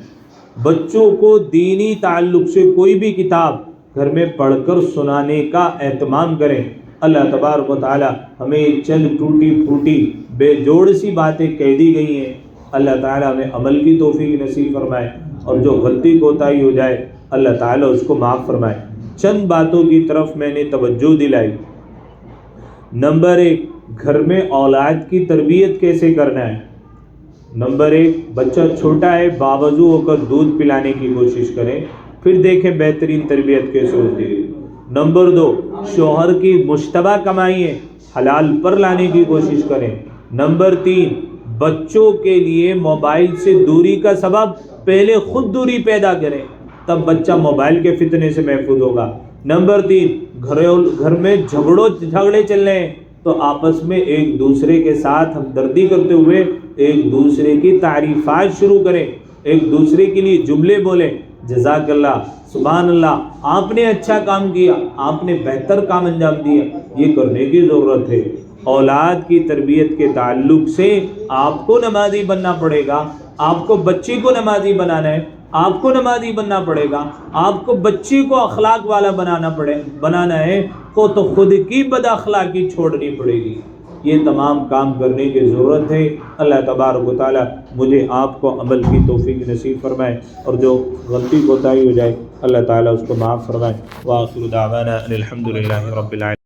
بچوں کو دینی تعلق سے کوئی بھی کتاب گھر میں پڑھ کر سنانے کا اہتمام کریں۔ اللہ تبارک و تعالی ہمیں چند ٹوٹی پھوٹی بے جوڑ سی باتیں کہہ دی گئی ہیں، اللہ تعالی ہمیں عمل کی توفیق نصیب فرمائے، اور جو غلطی کوتاہی ہو جائے اللہ تعالی اس کو معاف فرمائے۔ چند باتوں کی طرف میں نے توجہ دلائی۔ نمبر 1، گھر میں اولاد کی تربیت کیسے کرنا ہے۔ نمبر 1، بچہ چھوٹا ہے باوضو ہو کر دودھ پلانے کی کوشش کریں، پھر دیکھیں بہترین تربیت کیسے ہوتی ہے۔ نمبر 2، شوہر کی مشتبہ کمائی ہے حلال پر لانے کی کوشش کریں۔ نمبر 3، بچوں کے لیے موبائل سے دوری کا سبب پہلے خود دوری پیدا کریں، تب بچہ موبائل کے فتنے سے محفوظ ہوگا۔ نمبر 3، گھر میں جھگڑے چل رہے ہیں تو آپس میں ایک دوسرے کے ساتھ ہمدردی کرتے ہوئے ایک دوسرے کی تعریفات شروع کریں، ایک دوسرے کے لیے جملے بولیں، جزاک اللہ، سبحان اللہ، آپ نے اچھا کام کیا، آپ نے بہتر کام انجام دیا، یہ کرنے کی ضرورت ہے۔ اولاد کی تربیت کے تعلق سے آپ کو نمازی بننا پڑے گا، آپ کو بچی کو نمازی بنانا ہے، آپ کو نمازی بننا پڑے گا، آپ کو بچی کو اخلاق والا بنانا ہے تو خود کی بد اخلاقی چھوڑنی پڑے گی۔ یہ تمام کام کرنے کی ضرورت ہے۔ اللہ تبارک و تعالی مجھے آپ کو عمل کی توفیق نصیب فرمائے، اور جو غلطی کوتاہی ہو جائے اللہ تعالی اس کو معاف فرمائے۔ وآخر دعوانا الحمد للہ رب العالمین۔